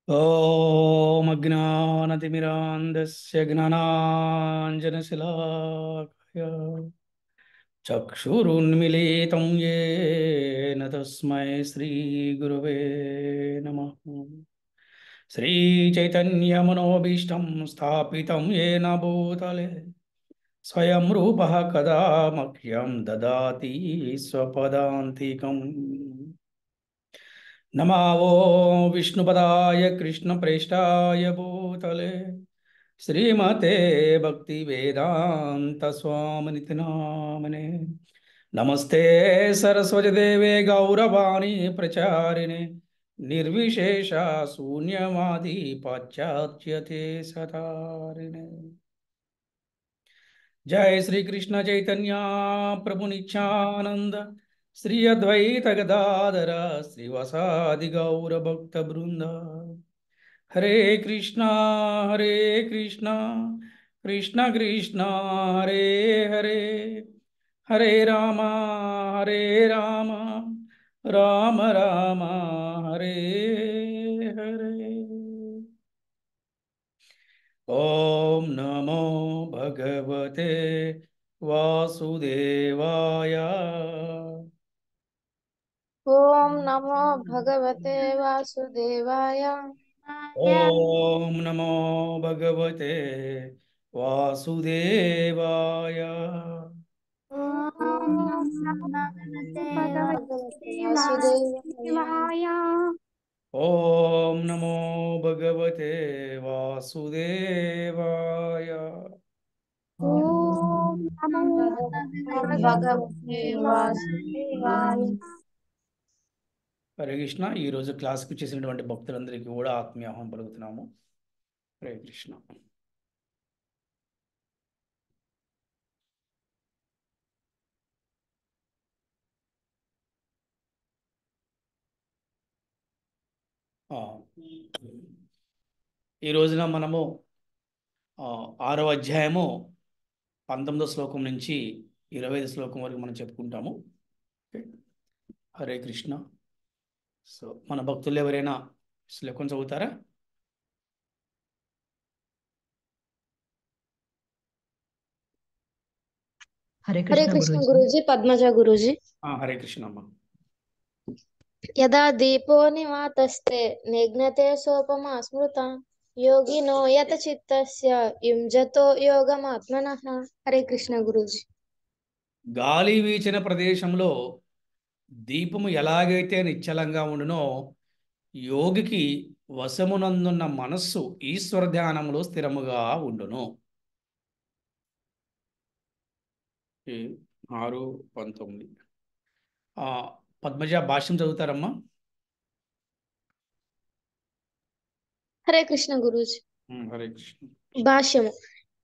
ॐ अज्ञानतिमिरान्धस्य ज्ञानाञ्जनशलाकया चक्षुरुन्मीलितं येन तस्मै श्रीगुरवे नमः। श्रीचैतन्यमनोभीष्टं स्थापितं येन भूतले स्वयं रूपः कदा मह्यं ददाति स्वपदान्तिकम्। नमो विष्णुपदाय कृष्णप्रेष्ठाय भूतले श्रीमते भक्तिवेदान्तस्वामिनिति नामने। नमस्ते सरस्वती देवे गौरवाणी प्रचारिणे निर्विशेष शून्यवादी पाश्चात्यते सतारिणे। जय श्री कृष्ण चैतन्य प्रभु नित्यानंद श्री अद्वैत गदाधर श्रीवासादि गौर भक्त वृंद। हरे कृष्णा कृष्ण कृष्ण हरे हरे हरे राम राम राम हरे हरे। ओम नमो भगवते वासुदेवाय। ओम नमो भगवते वासुदेवाय। ओम नमो भगवते वासुदेवाय। ओम नमो भगवते भगवते वासुदेवाय। वासुदेवाय। ओम नमो भगवते वासुदेवाय। ओम नमो भगवते वासुदेवाय। वासुदेवाय। హరే కృష్ణ. ఈరోజు క్లాస్కి వచ్చేసినటువంటి భక్తులందరికీ కూడా ఆత్మీయ ఆహ్వానం పలుకుతున్నాము. హరే కృష్ణ. ఆ, ఈ రోజున మనము 6వ అధ్యాయము 19వ శ్లోకం నుంచి 25 శ్లోకం వరకు మనం చెప్పుకుంటాము. ఓకే. హరే కృష్ణ. సో మన భక్తులు ఎవరైనా శ్లోకం చదువుతారా? హరే हरे కృష్ణ कृष्ण గురూజీ. गुरुजी। पद्मजा गुरुजी। హరే కృష్ణ అమ్మ. यदा दीपो निवातस्ते निघ्नते सोपमा स्मृता योगिनो यत चित्तस्य युञ्जतो योगमात्मनः। हरे कृष्ण गुरुजी। గాలి వీచిన ప్రదేశంలో దీపము ఎలాగైతే నిశ్చలంగా ఉండునో యోగికి వశమునందున్న మనస్సు ఈశ్వర ధ్యానములో స్థిరముగా ఉండును. 6:19. పద్మజ భాష్యం చదువుతారమ్మా? హరే కృష్ణ గురూజీ। హరే కృష్ణ. భాష్యము.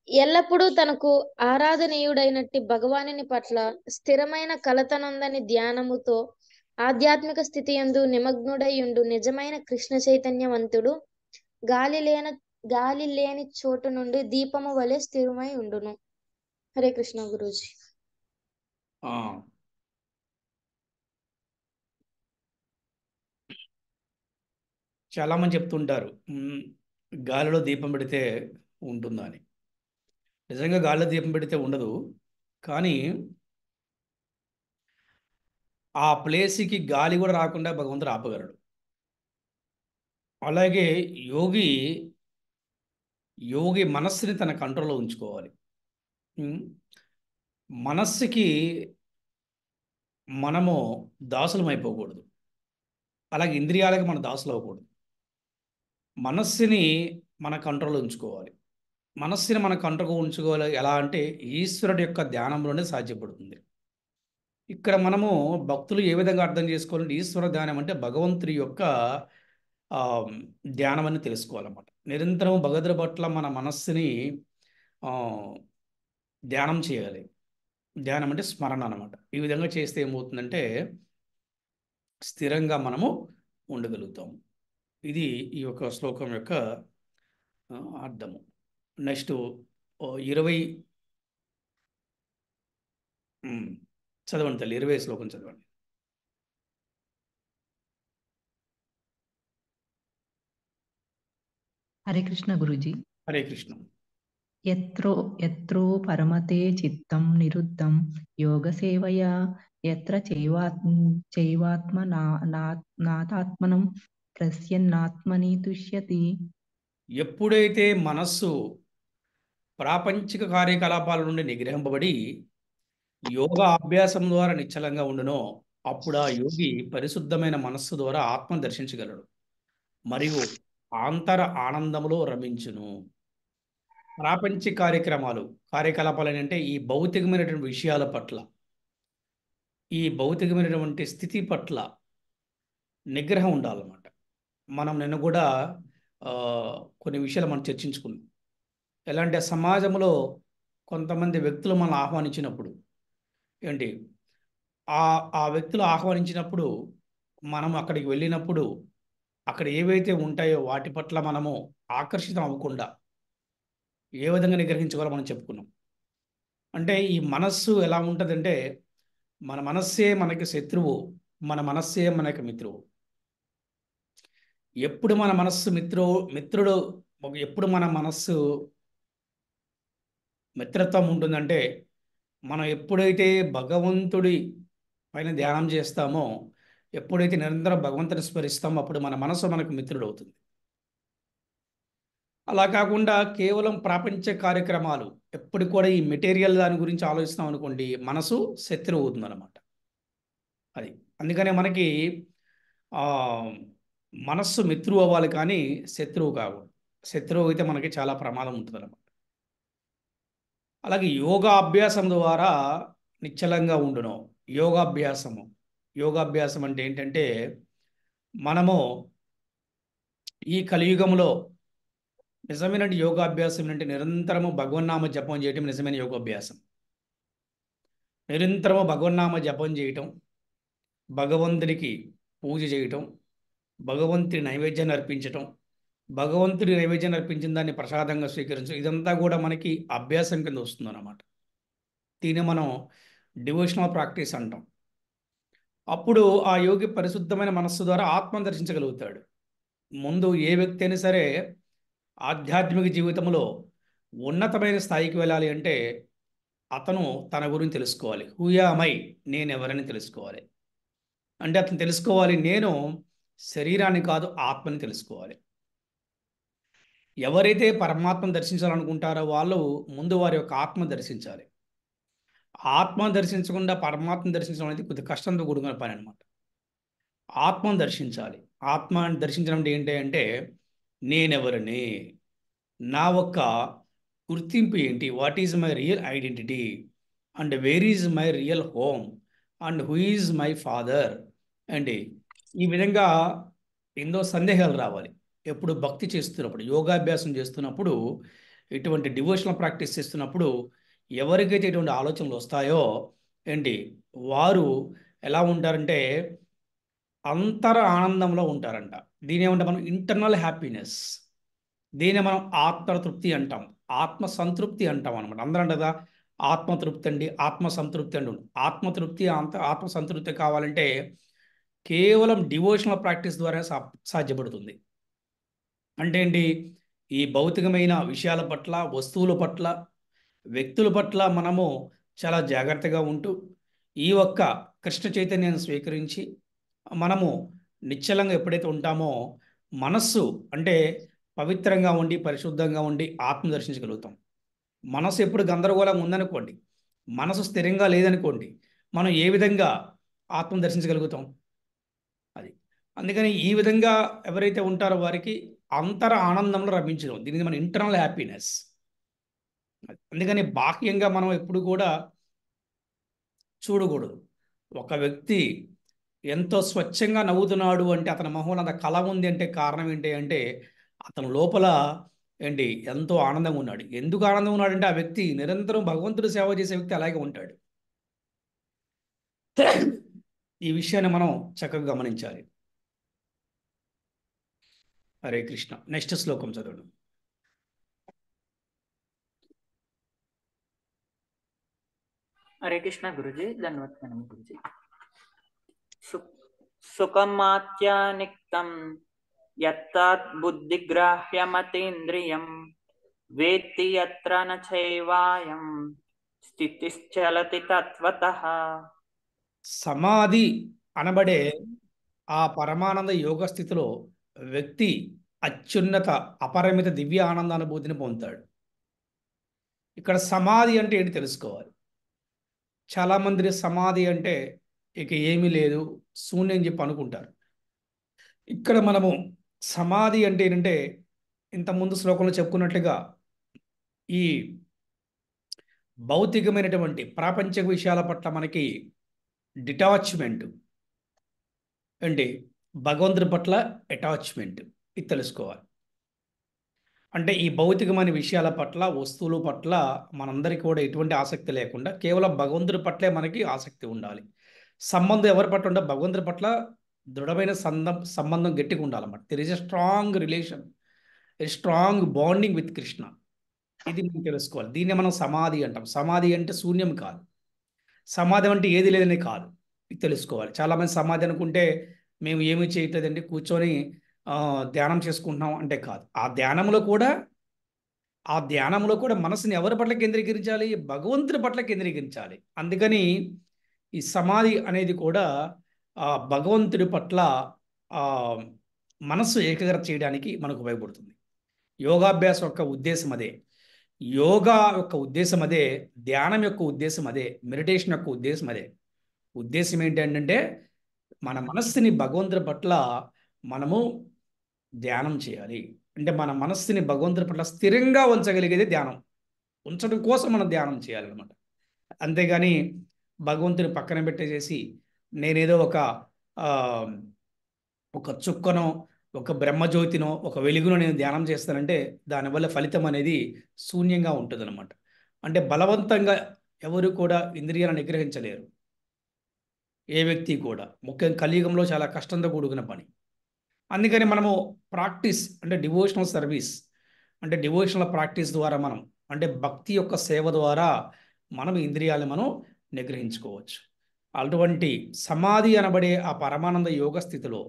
ఎల్లప్పుడూ తనకు ఆరాధనీయుడైనట్టి భగవానుని పట్ల స్థిరమైన కలతనొందని ధ్యానముతో ఆధ్యాత్మిక స్థితి యందు నిమగ్నుడైయుండు నిజమైన కృష్ణ చైతన్యవంతుడు గాలి లేని చోటు నుండి దీపము వలె స్థిరమై ఉండును. హరే కృష్ణ గురూజీ। ఆ, చాలామంది చెప్తుంటారు గాలిలో దీపం పెడితే ఉంటుందా అని. నిజంగా గాలిలో దీపం పెడితే ఉండదు, కానీ ఆ ప్లేస్కి గాలి కూడా రాకుండా భగవంతుడు ఆపగలడు. అలాగే యోగి యోగి మనస్సుని తన కంట్రోల్లో ఉంచుకోవాలి. ఉమ్, మనస్సుకి మనము దాసులం అయిపోకూడదు, అలాగే ఇంద్రియాలకి మన దాసులు అవ్వకూడదు. మనస్సుని మన కంట్రోల్లో ఉంచుకోవాలి. మనస్సుని మన కంట్రోల్లో ఉంచుకోవాలి ఎలా అంటే ఈశ్వరుడి యొక్క ధ్యానంలోనే సాధ్యపడుతుంది. ఇక్కడ మనము భక్తులు ఏ విధంగా అర్థం చేసుకోవాలంటే ఈశ్వర ధ్యానం అంటే భగవంతుడి యొక్క ఆ, ధ్యానం అని తెలుసుకోవాలన్నమాట. నిరంతరం భగవంతుడి పట్ల మన మనస్సుని ఆ, ధ్యానం చేయాలి. ధ్యానం అంటే స్మరణ అన్నమాట. ఈ విధంగా చేస్తే ఏమవుతుందంటే స్థిరంగా మనము ఉండగలుగుతాము. ఇది ఈ యొక్క శ్లోకం యొక్క అర్థము. నెక్స్ట్ 20 చదవండి తల్లి, 20 శ్లోకం చదవండి. హరే కృష్ణ గురుజీ. హరే కృష్ణ. ఎత్రో ఎత్రో పరమతే చిత్తం నిరుద్ధం యోగ సేవయా ఎత్ర చైవాత్మ నాతాత్మనం ప్రస్యన్నాత్మని తుష్యతి. ఎప్పుడైతే మనస్సు ప్రాపంచిక కార్యకలాపాల నుండి నిగ్రహింపబడి యోగా అభ్యాసం ద్వారా నిశ్చలంగా ఉండునో అప్పుడు ఆ యోగి పరిశుద్ధమైన మనస్సు ద్వారా ఆత్మను దర్శించగలడు మరియు ఆంతర ఆనందములో రమించును. ప్రాపంచిక కార్యకలాపాలు అంటే ఈ భౌతికమైనటువంటి విషయాల పట్ల, ఈ భౌతికమైనటువంటి స్థితి పట్ల నిగ్రహం ఉండాలన్నమాట. మనం నిన్న కూడా ఆ, కొన్ని విషయాలు మనం చర్చించుకున్నాం. ఎలాంటి సమాజంలో కొంతమంది వ్యక్తులు మనల్ని ఆహ్వానించినప్పుడు ఏంటి ఆ ఆ వ్యక్తులు ఆహ్వానించినప్పుడు మనం అక్కడికి వెళ్ళినప్పుడు అక్కడ ఏవైతే ఉంటాయో వాటి పట్ల మనము ఆకర్షితం అవ్వకుండా ఏ విధంగా నిగ్రహించుకోవాలో మనం చెప్పుకున్నాం. అంటే ఈ మనస్సు ఎలా ఉంటుందంటే మన మనస్సే మనకి శత్రువు, మన మనస్సే మనకి మిత్రువు. ఎప్పుడు మన మనస్సు మిత్రుడు ఎప్పుడు మన మనస్సు మిత్రత్వం ఉంటుందంటే మనం ఎప్పుడైతే భగవంతుడి పైన ధ్యానం చేస్తామో, ఎప్పుడైతే నిరంతరం భగవంతుని స్మరిస్తామో అప్పుడు మన మనసు మనకు మిత్రుడు అవుతుంది. అలా కాకుండా కేవలం ప్రాపంచ కార్యక్రమాలు ఎప్పుడు కూడా ఈ మెటీరియల్ దాని గురించి ఆలోచిస్తాం అనుకోండి, మనసు శత్రువు అవుతుంది అనమాట. అది అందుకనే మనకి ఆ మనస్సు మిత్రువు అవ్వాలి కానీ శత్రువు కాకూడదు. శత్రువు అయితే మనకి చాలా ప్రమాదం ఉంటుంది అనమాట. అలాగే యోగా అభ్యాసం ద్వారా నిశ్చలంగా ఉండును. యోగాభ్యాసం అంటే ఏంటంటే మనము ఈ కలియుగంలో నిజమైన యోగాభ్యాసం అంటే నిరంతరము భగవన్నామ జపం చేయటం నిజమైన యోగాభ్యాసం. నిరంతరము భగవన్నామ జపం చేయటం, భగవంతునికి పూజ చేయటం, భగవంతుడి నైవేద్యాన్ని అర్పించటం, భగవంతుడి నైవేద్యాన్ని అర్పించిన దాన్ని ప్రసాదంగా స్వీకరించడం, ఇదంతా కూడా మనకి అభ్యాసం కింద వస్తుందన్నమాట. దీన్ని మనం డివోషనల్ ప్రాక్టీస్ అంటాం. అప్పుడు ఆ యోగి పరిశుద్ధమైన మనస్సు ద్వారా ఆత్మను దర్శించగలుగుతాడు. ముందు ఏ వ్యక్తి అయినా సరే ఆధ్యాత్మిక జీవితంలో ఉన్నతమైన స్థాయికి వెళ్ళాలి అంటే అతను తన గురించి తెలుసుకోవాలి. హూయామై, నేను ఎవరని తెలుసుకోవాలి. అంటే అతను తెలుసుకోవాలి, నేను శరీరాన్ని కాదు ఆత్మని తెలుసుకోవాలి. ఎవరైతే పరమాత్మను దర్శించాలనుకుంటారో వాళ్ళు ముందు వారి యొక్క ఆత్మ దర్శించాలి. ఆత్మను దర్శించకుండా పరమాత్మను దర్శించడం అనేది కొద్ది కష్టంతో కూడుకున్న పని అనమాట. ఆత్మను దర్శించాలి. ఆత్మని దర్శించడం అంటే ఏంటి అంటే నేనెవరిని, నా ఒక్క గుర్తింపు ఏంటి, what is my real identity and where is my real home and who is my father అండి. ఈ విధంగా ఎన్నో సందేహాలు రావాలి. ఎప్పుడు భక్తి చేస్తున్నప్పుడు, యోగాభ్యాసం చేస్తున్నప్పుడు, ఇటువంటి డివోషనల్ ప్రాక్టీస్ చేస్తున్నప్పుడు ఎవరికైతే ఇటువంటి ఆలోచనలు వస్తాయో ఏంటి వారు ఎలా ఉంటారంటే అంతర ఆనందంలో ఉంటారంట. దీని ఏమంటే మనం ఇంటర్నల్ హ్యాపీనెస్, దీన్ని మనం ఆత్మతృప్తి అంటాం, ఆత్మ సంతృప్తి అంటాం అనమాట. అందరూ అంటారు కదా ఆత్మతృప్తి అండి, ఆత్మ సంతృప్తి అండి. ఆత్మతృప్తి ఆత్మ సంతృప్తి కావాలంటే కేవలం డివోషనల్ ప్రాక్టీస్ ద్వారా సాధ్యపడుతుంది. అంటే ఏంటి, ఈ భౌతికమైన విషయాల పట్ల, వస్తువుల పట్ల, వ్యక్తుల పట్ల మనము చాలా జాగ్రత్తగా ఉంటూ ఈ ఒక్క కృష్ణ చైతన్యాన్ని స్వీకరించి మనము నిశ్చలంగా ఎప్పుడైతే ఉంటామో మనస్సు అంటే పవిత్రంగా ఉండి పరిశుద్ధంగా ఉండి ఆత్మ దర్శించగలుగుతాం. మనసు ఎప్పుడు గందరగోళంగా ఉందనుకోండి, మనసు స్థిరంగా లేదనుకోండి, మనం ఏ విధంగా ఆత్మ దర్శించగలుగుతాం? అది అందుకని ఈ విధంగా ఎవరైతే ఉంటారో వారికి అంతర ఆనందంలో రమించడం, దీనికి మన ఇంటర్నల్ హ్యాపీనెస్. అందుకని బాహ్యంగా మనం ఎప్పుడు కూడా చూడకూడదు. ఒక వ్యక్తి ఎంతో స్వచ్ఛంగా నవ్వుతున్నాడు అంటే అతని మొహంలో అంత కళ ఉంది అంటే కారణం ఏంటి అంటే అతని లోపల ఏంటి ఎంతో ఆనందంగా ఉన్నాడు. ఎందుకు ఆనందంగా ఉన్నాడంటే ఆ వ్యక్తి నిరంతరం భగవంతుడు సేవ చేసే వ్యక్తి అలాగే ఉంటాడు. ఈ విషయాన్ని మనం చక్కగా గమనించాలి. హరే కృష్ణ. నెక్స్ట్ శ్లోకం చదవడం. हरे कृष्ण गुरुजी, धन्यवाद प्रणाम गुरुजी. सुखमात्यानिक्तं యత్తాత్ బుద్ధిగ్రాహ్యమతీంద్రియం వేత్తి యత్ర న చైవాయం స్థితిశ్చలతి తత్వతః. సమాధి అనబడే ఆ పరమానంద యోగ స్థితిలో వ్యక్తి అత్యున్నత అపరిమిత దివ్య ఆనంద అనుభూతిని పొందుతాడు. ఇక్కడ సమాధి అంటే ఏంటి తెలుసుకోవాలి. చాలామంది సమాధి అంటే ఇక ఏమీ లేదు, శూన్యం చెప్పి అనుకుంటారు. ఇక్కడ మనము సమాధి అంటే ఏంటంటే ఇంతకుముందు శ్లోకంలో చెప్పుకున్నట్లుగా ఈ భౌతికమైనటువంటి ప్రాపంచిక విషయాల పట్ల మనకి డిటాచ్మెంట్ అంటే భగవంతుడి పట్ల అటాచ్మెంట్, ఇది తెలుసుకోవాలి. అంటే ఈ భౌతికమైన విషయాల పట్ల వస్తువుల పట్ల మనందరికీ కూడా ఎటువంటి ఆసక్తి లేకుండా కేవలం భగవంతుడి పట్లే మనకి ఆసక్తి ఉండాలి. సంబంధం ఎవరి పట్ల ఉంటే భగవంతుడి పట్ల దృఢమైన సంబంధం గట్టిగా ఉండాలన్నమాట. There is a strong relation, a strong bonding with Krishna. ఇది మనం తెలుసుకోవాలి. దీన్ని మనం సమాధి అంటాం. సమాధి అంటే శూన్యం కాదు, సమాధి అంటే ఏది లేదని కాదు, ఇది తెలుసుకోవాలి. చాలామంది సమాధి అనుకుంటే మేము ఏమీ చేయట్లేదండి, కూర్చొని ధ్యానం చేసుకుంటున్నాం అంటే కాదు. ఆ ధ్యానంలో కూడా మనసుని ఎవరి పట్ల కేంద్రీకరించాలి? భగవంతుడి పట్ల కేంద్రీకరించాలి. అందుకని ఈ సమాధి అనేది కూడా భగవంతుడి పట్ల మనస్సు ఏకాగ్రత చేయడానికి మనకు ఉపయోగపడుతుంది. యోగాభ్యాసం యొక్క ఉద్దేశం అదే, యోగా యొక్క ఉద్దేశం అదే, ధ్యానం యొక్క ఉద్దేశం అదే, మెడిటేషన్ యొక్క ఉద్దేశం అదే. ఉద్దేశం ఏంటంటే మన మనస్సుని భగవంతుడి పట్ల మనము ధ్యానం చేయాలి. అంటే మన మనస్సుని భగవంతుడి పట్ల స్థిరంగా ఉంచగలిగేది ధ్యానం. ఉంచడం కోసం మనం ధ్యానం చేయాలన్నమాట. అంతేగాని భగవంతుని పక్కన పెట్టేసేసి నేనేదో ఒక చుక్కనో, ఒక బ్రహ్మజ్యోతినో, ఒక వెలుగునో నేను ధ్యానం చేస్తానంటే దానివల్ల ఫలితం అనేది శూన్యంగా ఉంటుంది అనమాట. అంటే బలవంతంగా ఎవరు కూడా ఇంద్రియాలను నిగ్రహించలేరు, ఏ వ్యక్తి కూడా. ముఖ్యంగా కలియుగంలో చాలా కష్టంతో కూడుకున్న పని. అందుకని మనము ప్రాక్టీస్ అంటే డివోషనల్ సర్వీస్, అంటే డివోషనల్ ప్రాక్టీస్ ద్వారా మనం అంటే భక్తి యొక్క సేవ ద్వారా మనం ఇంద్రియాలను మనం నిగ్రహించుకోవచ్చు. అటువంటి సమాధి అనబడే ఆ పరమానంద యోగ స్థితిలో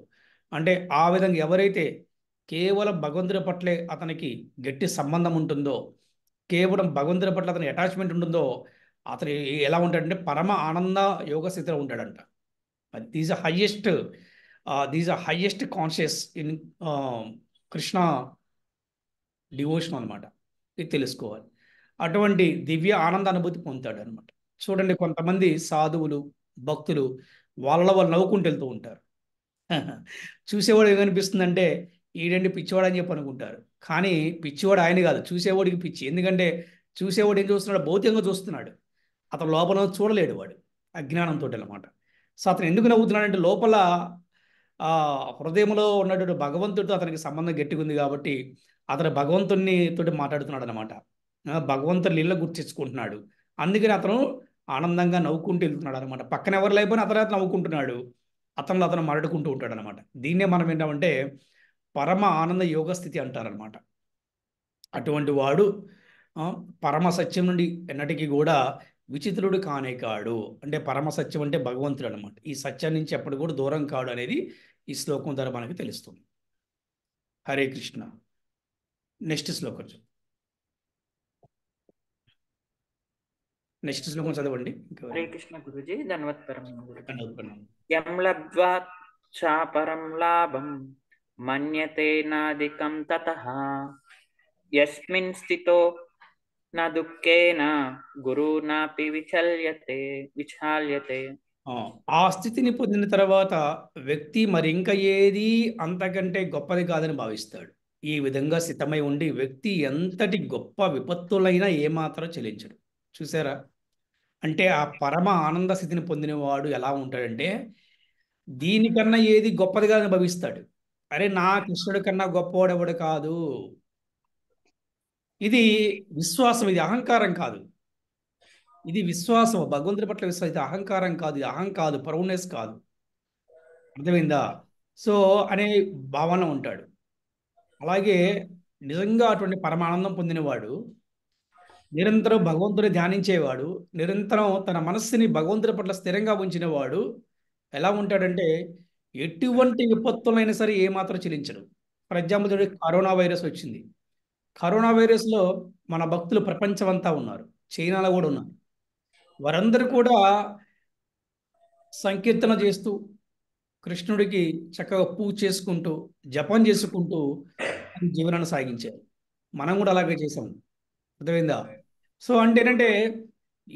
అంటే ఆ విధంగా ఎవరైతే కేవలం భగవంతుడి పట్లే అతనికి గట్టి సంబంధం ఉంటుందో, కేవలం భగవంతుడి పట్ల అతని అటాచ్మెంట్ ఉంటుందో, అతను ఎలా ఉంటాడంటే పరమ ఆనంద యోగ స్థితిలో ఉంటాడంట. These are highest conscious in Krishna devotion అనమాట. ఇది తెలుసుకోవాలి. అటువంటి దివ్య ఆనంద అనుభూతి పొందుతాడు అనమాట. చూడండి, కొంతమంది సాధువులు భక్తులు వాళ్ళ వాళ్ళు నవ్వుకుంటూ వెళ్తూ ఉంటారు. చూసేవాడు ఏమనిపిస్తుందంటే ఈడండి పిచ్చివాడు అని చెప్పి అనుకుంటారు. కానీ పిచ్చివాడు ఆయన కాదు, చూసేవాడికి పిచ్చి. ఎందుకంటే చూసేవాడు ఏం చూస్తున్నాడు? భౌతికంగా చూస్తున్నాడు. అతను లోపల చూడలేడు, వాడు అజ్ఞానంతో అనమాట. సో అతను ఎందుకు నవ్వుతున్నాడంటే లోపల హృదయంలో ఉన్నటువంటి భగవంతుడితో అతనికి సంబంధం గట్టిగా ఉంది కాబట్టి అతను భగవంతుని తోటి మాట్లాడుతున్నాడు అనమాట. భగవంతుని లీల గుర్తించుకుంటున్నాడు. అందుకని అతను ఆనందంగా నవ్వుకుంటూ వెళ్తున్నాడు అనమాట. పక్కన ఎవరు లేకపోయినా అతను నవ్వుకుంటున్నాడు, అతను మాట్లాడుకుంటూ ఉంటాడు అనమాట. దీన్నే మనం ఏంటంటే పరమ ఆనంద యోగ స్థితి అంటారనమాట. అటువంటి వాడు పరమ సత్యం నుండి ఎన్నటికీ కూడా విచిత్రుడు కానే కాడు. అంటే పరమ సత్యం అంటే భగవంతుడు అనమాట. ఈ సత్యం నుంచి ఎప్పటి కూడా దూరం కాడు అనేది ఈ శ్లోకం ద్వారా మనకి తెలుస్తుంది. హరే కృష్ణ. నెక్స్ట్ శ్లోకం చదవండి. హరే కృష్ణ గురుజీ. ధన్వత్పరం గురుజీ. అనుకున్నాను. యం లబ్ధ్వా చాపరం లాభం మన్యతే నాదికం తతః యస్మిన్ స్థితో న దుఃఖేన గురునాపి విచాల్యతే. ఆ స్థితిని పొందిన తర్వాత వ్యక్తి మరింక ఏది అంతకంటే గొప్పది కాదని భావిస్తాడు. ఈ విధంగా స్థితమై ఉండి వ్యక్తి ఎంతటి గొప్ప విపత్తులైనా ఏమాత్రం చెల్లించడు. చూసారా? అంటే ఆ పరమ ఆనంద స్థితిని పొందినవాడు ఎలా ఉంటాడంటే దీనికన్నా ఏది గొప్పదిగా భావిస్తాడు. అరే నా కృష్ణుడి కన్నా గొప్పవాడు ఎవడు కాదు. ఇది విశ్వాసం, ఇది అహంకారం కాదు. ఇది విశ్వాసం, భగవంతుడి పట్ల విశ్వాసం. ఇది అహంకారం కాదు, ఇది అహం కాదు, ప్రౌడ్నెస్ కాదు. అర్థమైందా? సో అనే భావన ఉంటాడు. అలాగే నిజంగా అటువంటి పరమానందం పొందినవాడు, నిరంతరం భగవంతుని ధ్యానించేవాడు, నిరంతరం తన మనస్సుని భగవంతుడి పట్ల స్థిరంగా ఉంచినవాడు ఎలా ఉంటాడంటే ఎటువంటి విపత్తులైనా సరే ఏమాత్రం చెల్లించడు. ఫర్ ఎగ్జాంపుల్ చూడండి, కరోనా వైరస్ వచ్చింది. కరోనా వైరస్లో మన భక్తులు ప్రపంచం అంతా ఉన్నారు, చైనాలో కూడా ఉన్నారు. వారందరూ కూడా సంకీర్తన చేస్తూ కృష్ణుడికి చక్కగా పూజ చేసుకుంటూ జపం చేసుకుంటూ జీవనాన్ని సాగించారు. మనం కూడా అలాగే చేసాం. అర్థమైందా? సో అంటే ఏంటంటే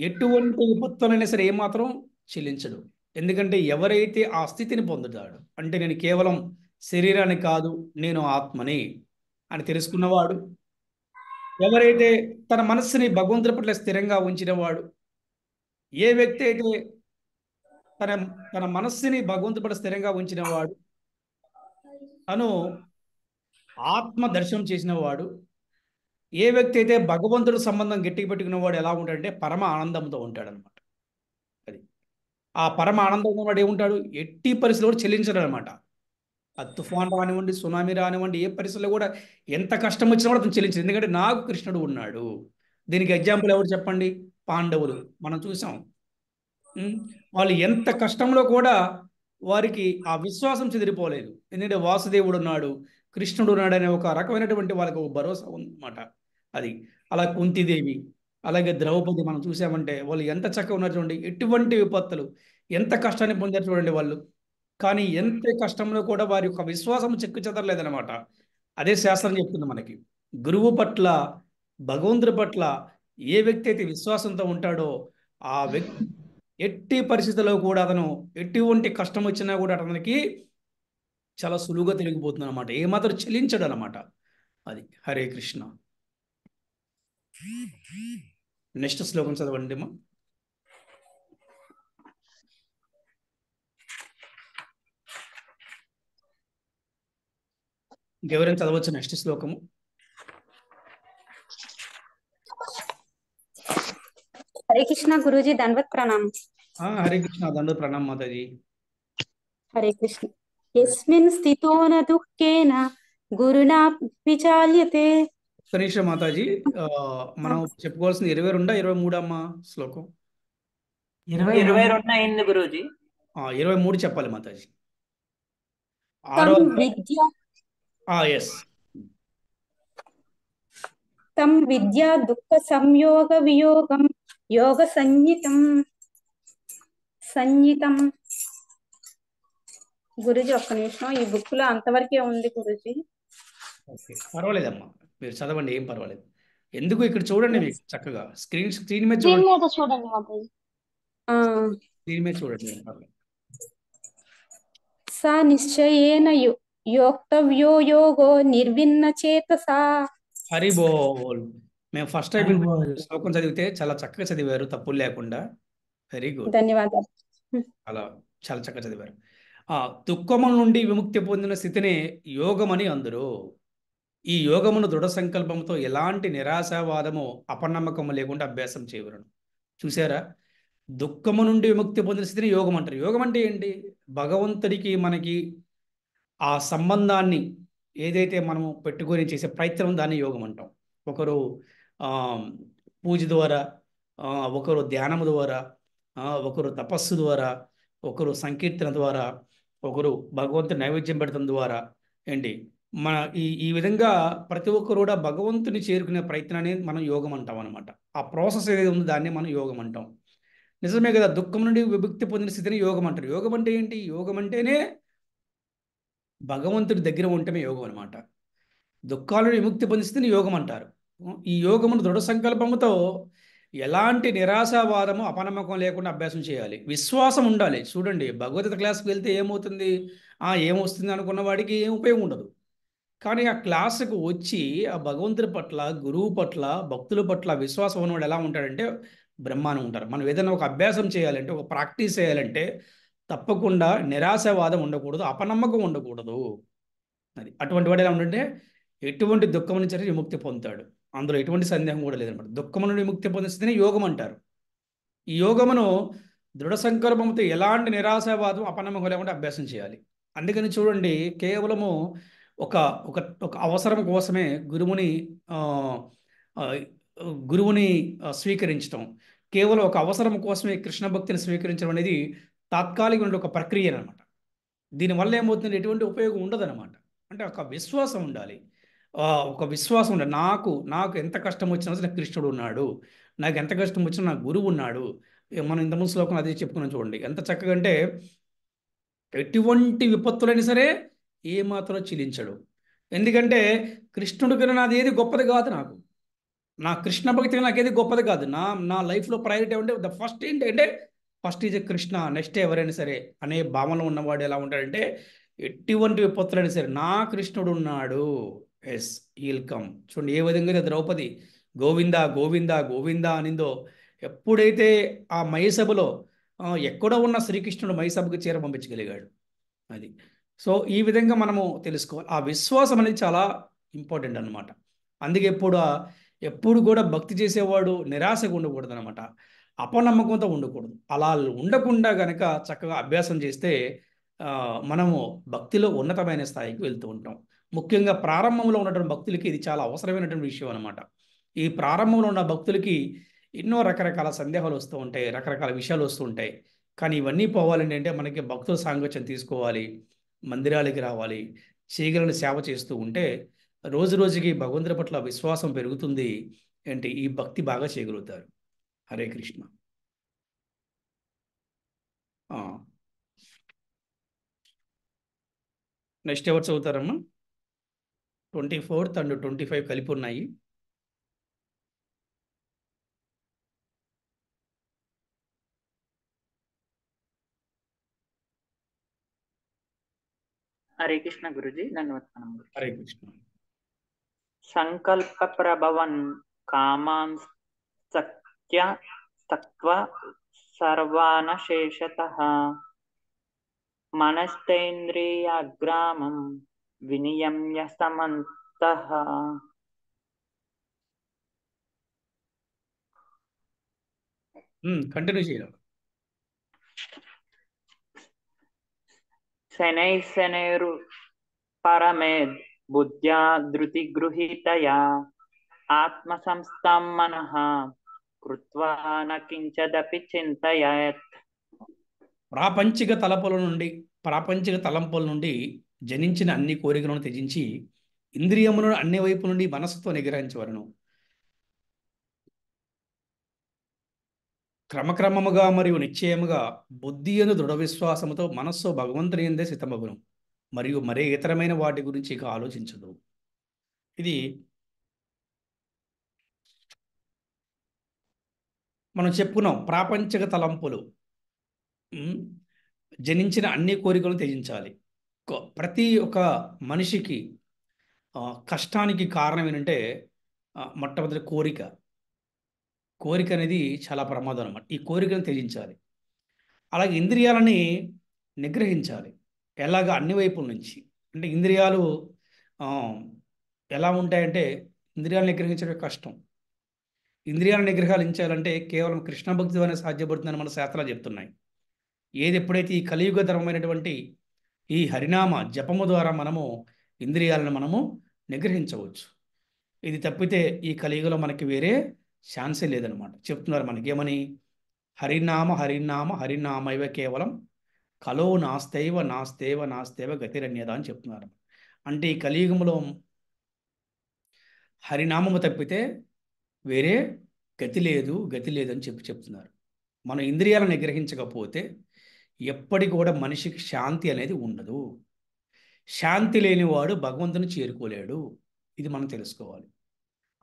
ఎటువంటి విపత్తులైనా సరే ఏమాత్రం చెల్లించడు. ఎందుకంటే ఎవరైతే ఆ స్థితిని పొందుతాడు, అంటే నేను కేవలం శరీరాన్ని కాదు, నేను ఆత్మని అని తెలుసుకున్నవాడు, ఎవరైతే తన మనస్సుని భగవంతుడి పట్ల స్థిరంగా ఉంచినవాడు, ఏ వ్యక్తి అయితే తన తన మనస్సుని భగవంతుడి పట్ల స్థిరంగా ఉంచినవాడు, తను ఆత్మ దర్శనం చేసినవాడు, ఏ వ్యక్తి అయితే భగవంతుడి సంబంధం గట్టిగా పెట్టుకున్నవాడు ఎలా ఉంటాడంటే పరమ ఆనందంతో ఉంటాడు అనమాట. అది ఆ పరమ ఆనందంతో వాడు ఏముంటాడు, ఎట్టి పరిస్థితుల్లో కూడా చెల్లించడు అనమాట. ఆ తుఫాన్ రానివ్వండి, సునామీ రానివ్వండి, ఏ పరిస్థితుల్లో కూడా ఎంత కష్టం వచ్చినా కూడా అతను చెల్లించదు. ఎందుకంటే నాకు కృష్ణుడు ఉన్నాడు. దీనికి ఎగ్జాంపుల్ ఎవరు చెప్పండి? పాండవులు మనం చూసాం. ఉం? వాళ్ళు ఎంత కష్టంలో కూడా వారికి ఆ విశ్వాసం చెదిరిపోలేదు. ఎందుకంటే వాసుదేవుడు ఉన్నాడు, కృష్ణుడు ఉన్నాడు అనే ఒక రకమైనటువంటి వాళ్ళకి ఒక భరోసా ఉందన్నమాట. అది అలా కుంతిదేవి, అలాగే ద్రౌపది మనం చూసామంటే వాళ్ళు ఎంత చక్కగా ఉన్నారు చూడండి. ఎటువంటి విపత్తులు, ఎంత కష్టాన్ని పొందారు చూడండి వాళ్ళు. కానీ ఎంత కష్టంలో కూడా వారి యొక్క విశ్వాసం చెక్కు చెదరలేదనమాట. అదే శాస్త్రం చెప్తుంది మనకి. గురువు పట్ల, భగవంతుడి పట్ల ఏ వ్యక్తి అయితే విశ్వాసంతో ఉంటాడో ఆ వ్యక్తి ఎట్టి పరిస్థితుల్లో కూడా అతను ఎటువంటి కష్టం వచ్చినా కూడా అతనికి చాలా సులువుగా తిరిగిపోతుంది అనమాట. ఏమాత్రం చెల్లించడు అనమాట. అది హరే కృష్ణ. నెక్స్ట్ శ్లోకం చదవండి అమ్మా. ఇంకెవరైనా చదవచ్చు నెక్స్ట్ శ్లోకము? హరే కృష్ణ గురూజీ, దండవత్ ప్రణామం. హరే కృష్ణ, దండ ప్రణామం మాతాజీ. హరే కృష్ణ. యస్మిన్ స్థితో న దుఃఖేన గురునా విచాల్యతే. ఒక్క నిమిషం మాతాజీ, మనం చెప్పుకోవాల్సింది 22 23 అమ్మా శ్లోకం? 22 అయింది గురూజీ. 23 చెప్పాలి మాతాజీ. తం విద్యా ఎస్, తం విద్యా దుఃఖ సంయోగ వియోగం యోగ సంహితం. గురూజీ ఒక్క నిమిషం, ఈ బుక్ లో అంతవరకే ఉంది గురూజీ. ఓకే, పర్వాలేదమ్మా, మీరు చదవండి, ఏం పర్వాలేదు. ఎందుకు ఇక్కడ చూడండి, మీకు చక్కగా స్క్రీన్ మీద దీని చూడండి, మీద చూడండి మాతాజీ. స్క్రీన్ మీద చూడండి, ఏం పర్లేదు. స నిశ్చయేన యోక్తవ్యో యోగో నిర్విన్న చేతసా. హరి బోల్. మేము ఫస్ట్ టైం శ్లోకం చదివితే చాలా చక్కగా చదివారు, తప్పులు లేకుండా. వెరీ గుడ్, ధన్యవాదాలు. అలా చాలా చక్కగా చదివారు. దుఃఖము నుండి విముక్తి పొందిన స్థితిని యోగమని అందరూ. ఈ యోగమును దృఢ సంకల్పంతో ఎలాంటి నిరాశావాదము అపనమ్మకము లేకుండా అభ్యాసం చేయవలను. చూసారా, దుఃఖము నుండి విముక్తి పొందిన స్థితిని యోగం అంటారు. యోగం అంటే ఏంటి? భగవంతుడికి మనకి ఆ సంబంధాన్ని ఏదైతే మనము పెట్టుకొని చేసే ప్రయత్నం, దాన్ని యోగం అంటాం. ఒకరు పూజ ద్వారా, ఒకరు ధ్యానము ద్వారా, ఒకరు తపస్సు ద్వారా, ఒకరు సంకీర్తన ద్వారా, ఒకరు భగవంతుని నైవేద్యం పెడతం ద్వారా, ఏంటి మన ఈ విధంగా ప్రతి ఒక్కరు కూడా భగవంతుని చేరుకునే ప్రయత్నాన్ని మనం యోగం అంటాం అనమాట. ఆ ప్రాసెస్ ఏదైతే ఉందో దాన్ని మనం యోగం అంటాం. నిజమే కదా, దుఃఖం నుండి విముక్తి పొందిన స్థితిని యోగం అంటారు. యోగం అంటే ఏంటి? యోగం అంటేనే భగవంతుడి దగ్గర ఉండటమే యోగం అనమాట. దుఃఖాలను విముక్తి పొందిన స్థితిని యోగం అంటారు. ఈ యోగమును దృఢ సంకల్పముతో ఎలాంటి నిరాశావాదము అపనమ్మకం లేకుండా అభ్యాసం చేయాలి. విశ్వాసం ఉండాలి. చూడండి, భగవద్గీత క్లాస్కి వెళ్తే ఏమవుతుంది, ఏమొస్తుంది అనుకున్న వాడికి ఏం ఉపయోగం ఉండదు. కానీ ఆ క్లాసుకు వచ్చి ఆ భగవంతుడి పట్ల, గురువు పట్ల, భక్తుల పట్ల విశ్వాసం ఉన్నవాడు ఎలా ఉంటాడంటే బ్రహ్మాండం ఉంటారు. మనం ఏదైనా ఒక అభ్యాసం చేయాలంటే, ఒక ప్రాక్టీస్ చేయాలంటే తప్పకుండా నిరాశావాదం ఉండకూడదు, అపనమ్మకం ఉండకూడదు. అది అటువంటి వాడు ఎలా ఉంటుంటే ఎటువంటి దుఃఖం నుంచి విముక్తి పొందుతాడు. అందులో ఎటువంటి సందేహం కూడా లేదనమాట. దుఃఖం నుండి విముక్తి పొందిన స్థితిని యోగం అంటారు. ఈ యోగమును దృఢ సంకల్పంతో ఎలాంటి నిరాశావాదం అపనమ్మకం లేకుండా అభ్యాసం చేయాలి. అందుకని చూడండి, కేవలము ఒక ఒక ఒక అవసరం కోసమే గురువుని స్వీకరించడం, కేవలం ఒక అవసరం కోసమే కృష్ణ భక్తిని స్వీకరించడం అనేది తాత్కాలికమైన ఒక ప్రక్రియ అనమాట. దీనివల్ల ఏమవుతుంది, ఎటువంటి ఉపయోగం ఉండదన్నమాట. అంటే ఒక విశ్వాసం ఉండాలి. ఒక విశ్వాసం ఉండాలి. నాకు నాకు ఎంత కష్టం వచ్చినా సరే కృష్ణుడు ఉన్నాడు. నాకు ఎంత కష్టం వచ్చినా నా గురువు ఉన్నాడు. మనం ఇంతకుముందు శ్లోకం అదే చెప్పుకున్నాం చూడండి. ఎంత చక్కగా అంటే ఎటువంటి విపత్తులైనా సరే ఏమాత్రం చిలించడు. ఎందుకంటే కృష్ణుడి కన్నా నాది ఏది గొప్పది కాదు నాకు. నా కృష్ణ భక్తి నాకేది గొప్పది కాదు. నా నా లైఫ్లో ప్రయారిటీ అంటే ద ఫస్ట్ ఏంటంటే ఫస్ట్ ఈజ్ కృష్ణ, నెక్స్ట్ ఎవరైనా సరే అనే భావనలో ఉన్నవాడు ఎలా ఉంటాడంటే ఎటువంటి విపత్తులైనా సరే నా కృష్ణుడు ఉన్నాడు. Yes, he'll come. చూడండి ఏ విధంగా అయితే ద్రౌపది గోవింద గోవింద గోవింద అనిందో, ఎప్పుడైతే ఆ మయసభలో ఎక్కడో ఉన్న శ్రీకృష్ణుడు మయసభకు చీర పంపించగలిగాడు. అది. సో ఈ విధంగా మనము తెలుసుకోవాలి. ఆ విశ్వాసం అనేది చాలా ఇంపార్టెంట్ అన్నమాట. అందుకే ఎప్పుడు కూడా భక్తి చేసేవాడు నిరాశగా ఉండకూడదు అనమాట. అపనమ్మకంతో ఉండకూడదు. అలా ఉండకుండా గనక చక్కగా అభ్యాసం చేస్తే మనము భక్తిలో ఉన్నతమైన స్థాయికి వెళ్తూ ఉంటాం. ముఖ్యంగా ప్రారంభంలో ఉన్నటువంటి భక్తులకి ఇది చాలా అవసరమైనటువంటి విషయం అనమాట. ఈ ప్రారంభంలో ఉన్న భక్తులకి ఎన్నో రకరకాల సందేహాలు వస్తూ ఉంటాయి, రకరకాల విషయాలు వస్తూ ఉంటాయి. కానీ ఇవన్నీ పోవాలంటే అంటే మనకి భక్తుల సాంగత్యం తీసుకోవాలి, మందిరాలకి రావాలి, చేయగలిగిన సేవ చేస్తూ ఉంటే రోజు రోజుకి భగవంతుడి పట్ల విశ్వాసం పెరుగుతుంది. ఏంటి ఈ భక్తి బాగా చేయగలుగుతారు. హరే కృష్ణ. నెక్స్ట్ ఎవరు చదువుతారమ్మా? 24th and 25 కలిపి ఉన్నాయి. हरे कृष्ण गुरुजी, धन्यवाद प्रणाम गुरुजी। హరే కృష్ణ. संकल्प प्रभवन कामान् सत्य तत्व सर्वानशेषतः मनस्तेन्द्रियाग्रामं विनियम्य समन्तः కంటిన్యూ చేయాలి. शनैः परमेद् बुद्ध्या धृतिगृहीतया आत्मसंस्थं मनः कृत्वा न किंचिदपि चिन्तयेत्। ప్రాపంచిక తలంపుల నుండి జనించిన అన్ని కోరికలను త్యజించి ఇంద్రియములను అన్ని వైపు నుండి మనస్సుతో నిగ్రహించవలను. క్రమక్రమముగా మరియు నిశ్చయముగా బుద్ధి యందు దృఢ విశ్వాసముతో మనస్సు భగవంతుని యందే స్థితమగును మరియు మరే ఇతరమైన వాటి గురించి ఇక ఆలోచించదు. ఇది మనం చెప్పుకున్నాం. ప్రాపంచిక తలంపులు జనించిన అన్ని కోరికలను త్యజించాలి. ప్రతి ఒక్క మనిషికి కష్టానికి కారణం ఏంటంటే మొట్టమొదటి కోరిక అనేది చాలా ప్రమాదం అన్నమాట. ఈ కోరికను త్యజించాలి. అలాగే ఇంద్రియాలని నిగ్రహించాలి. ఎలాగ అన్ని వైపుల నుంచి. అంటే ఇంద్రియాలు ఎలా ఉంటాయంటే ఇంద్రియాలను నిగ్రహించడం కష్టం. ఇంద్రియాలను నిగ్రహించాలంటే కేవలం కృష్ణ భక్తి ద్వారా సాధ్యపడుతుందని మన శాస్త్రాలు చెప్తున్నాయి. ఏది ఎప్పుడైతే ఈ కలియుగ ధర్మమైనటువంటి ఈ హరినామ జపము ద్వారా మనము ఇంద్రియాలను మనము నిగ్రహించవచ్చు. ఇది తప్పితే ఈ కలియుగంలో మనకి వేరే ఛాన్సే లేదనమాట. చెప్తున్నారు మనకేమని, హరినామ హరినామ హరినామైవ కేవలం కలో నాస్తైవ నాస్తేవ నాస్తేవ గతిరన్యద అని చెప్తున్నారు. అంటే ఈ కలియుగంలో హరినామము తప్పితే వేరే గతి లేదు అని చెప్తున్నారు. మనం ఇంద్రియాలను నిగ్రహించకపోతే ఎప్పటికి కూడా మనిషికి శాంతి అనేది ఉండదు. శాంతి లేనివాడు భగవంతుని చేరుకోలేడు. ఇది మనం తెలుసుకోవాలి.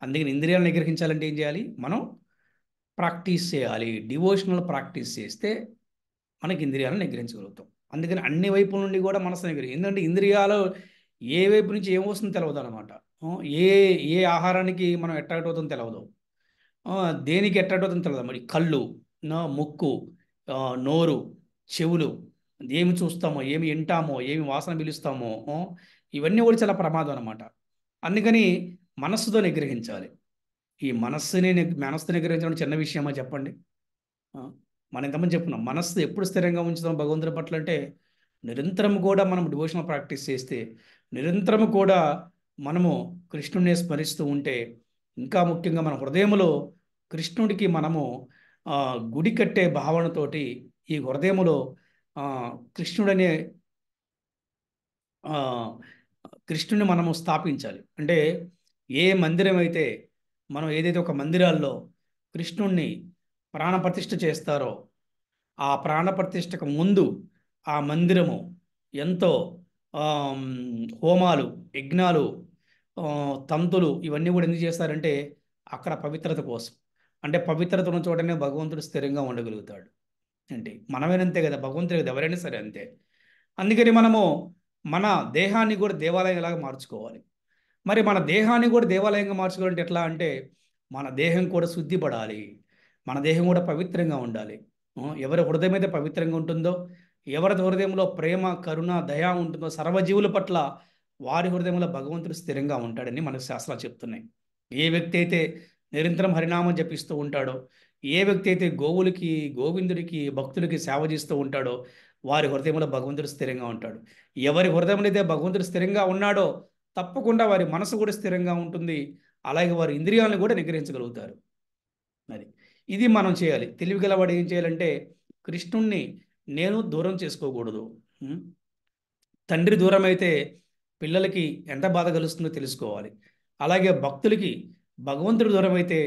అందుకని ఇంద్రియాలను నిగ్రహించాలంటే ఏం చేయాలి? మనం ప్రాక్టీస్ చేయాలి. డివోషనల్ ప్రాక్టీస్ చేస్తే మనకి ఇంద్రియాలను నిగ్రహించగలుగుతాం. అందుకని అన్ని వైపుల నుండి కూడా మనసు ఎందుకంటే ఇంద్రియాలు ఏ వైపు నుంచి ఏమొస్తుందో తెలియదు అనమాట. ఏ ఆహారానికి మనం అట్రాక్ట్ అవుతుందో తెలియదు, దేనికి అట్రాక్ట్ అవుతుందో తెలియదు. మరి కళ్ళు, ముక్కు, నోరు, చెవులు, ఏమి చూస్తామో, ఏమి వింటామో, ఏమి వాసన పిలుస్తామో, ఇవన్నీ కూడా చాలా ప్రమాదం అనమాట. అందుకని మనస్సుతో నిగ్రహించాలి. ఈ మనస్సుని నిగ్రహించడం చిన్న విషయమా చెప్పండి? మనం ఎంతమంది చెప్పుకున్నాం, మనస్సు ఎప్పుడు స్థిరంగా ఉంచుతాం భగవంతుడి పట్ల అంటే నిరంతరం కూడా మనం డివోషనల్ ప్రాక్టీస్ చేస్తే, నిరంతరం కూడా మనము కృష్ణుడిని స్మరిస్తూ ఉంటే, ఇంకా ముఖ్యంగా మన హృదయంలో కృష్ణుడికి మనము గుడి కట్టే భావనతోటి ఈ హృదయంలో కృష్ణుడనే కృష్ణుని మనము స్థాపించాలి. అంటే ఏ మందిరం అయితే మనం ఏదైతే ఒక మందిరాల్లో కృష్ణుణ్ణి ప్రాణప్రతిష్ఠ చేస్తారో ఆ ప్రాణప్రతిష్ఠకు ముందు ఆ మందిరము ఎంతో ఆమ్, హోమాలు, యజ్ఞాలు, తంతులు ఇవన్నీ కూడా ఎందుకు చేస్తారంటే అక్కడ పవిత్రత కోసం. అంటే పవిత్రత ఉన్న చోటనే భగవంతుడు స్థిరంగా ఉండగలుగుతాడు. ఏంటి మనమేనంతే కదా, భగవంతుడు కదా, ఎవరైనా సరే అంతే. అందుకని మనము మన దేహాన్ని కూడా దేవాలయంలాగా మార్చుకోవాలి. మరి మన దేహాన్ని కూడా దేవాలయంగా మార్చుకోవాలంటే ఎట్లా అంటే మన దేహం కూడా శుద్ధి పడాలి, మన దేహం కూడా పవిత్రంగా ఉండాలి. ఎవరి హృదయం అయితే పవిత్రంగా ఉంటుందో, ఎవరి హృదయంలో ప్రేమ, కరుణ, దయ ఉంటుందో సర్వజీవుల పట్ల వారి హృదయంలో భగవంతుడు స్థిరంగా ఉంటాడని మనకు శాస్త్రాలు చెప్తున్నాయి. ఏ వ్యక్తి అయితే నిరంతరం హరినామం జపిస్తూ ఉంటాడో, ఏ వ్యక్తి అయితే గోవులకి, గోవిందుడికి, భక్తులకి సేవ చేస్తూ ఉంటాడో వారి హృదయంలో భగవంతుడు స్థిరంగా ఉంటాడు. ఎవరి హృదయంలో అయితే భగవంతుడు స్థిరంగా ఉన్నాడో తప్పకుండా వారి మనసు కూడా స్థిరంగా ఉంటుంది. అలాగే వారి ఇంద్రియాలను కూడా నిగ్రహించగలుగుతారు. అది ఇది మనం చేయాలి. తెలివిగలవాడు ఏం చేయాలంటే కృష్ణుణ్ణి నేను దూరం చేసుకోకూడదు. ఉం? తండ్రి దూరం అయితే పిల్లలకి ఎంత బాధ కలుస్తుందో తెలుసుకోవాలి. అలాగే భక్తులకి భగవంతుడి దూరం అయితే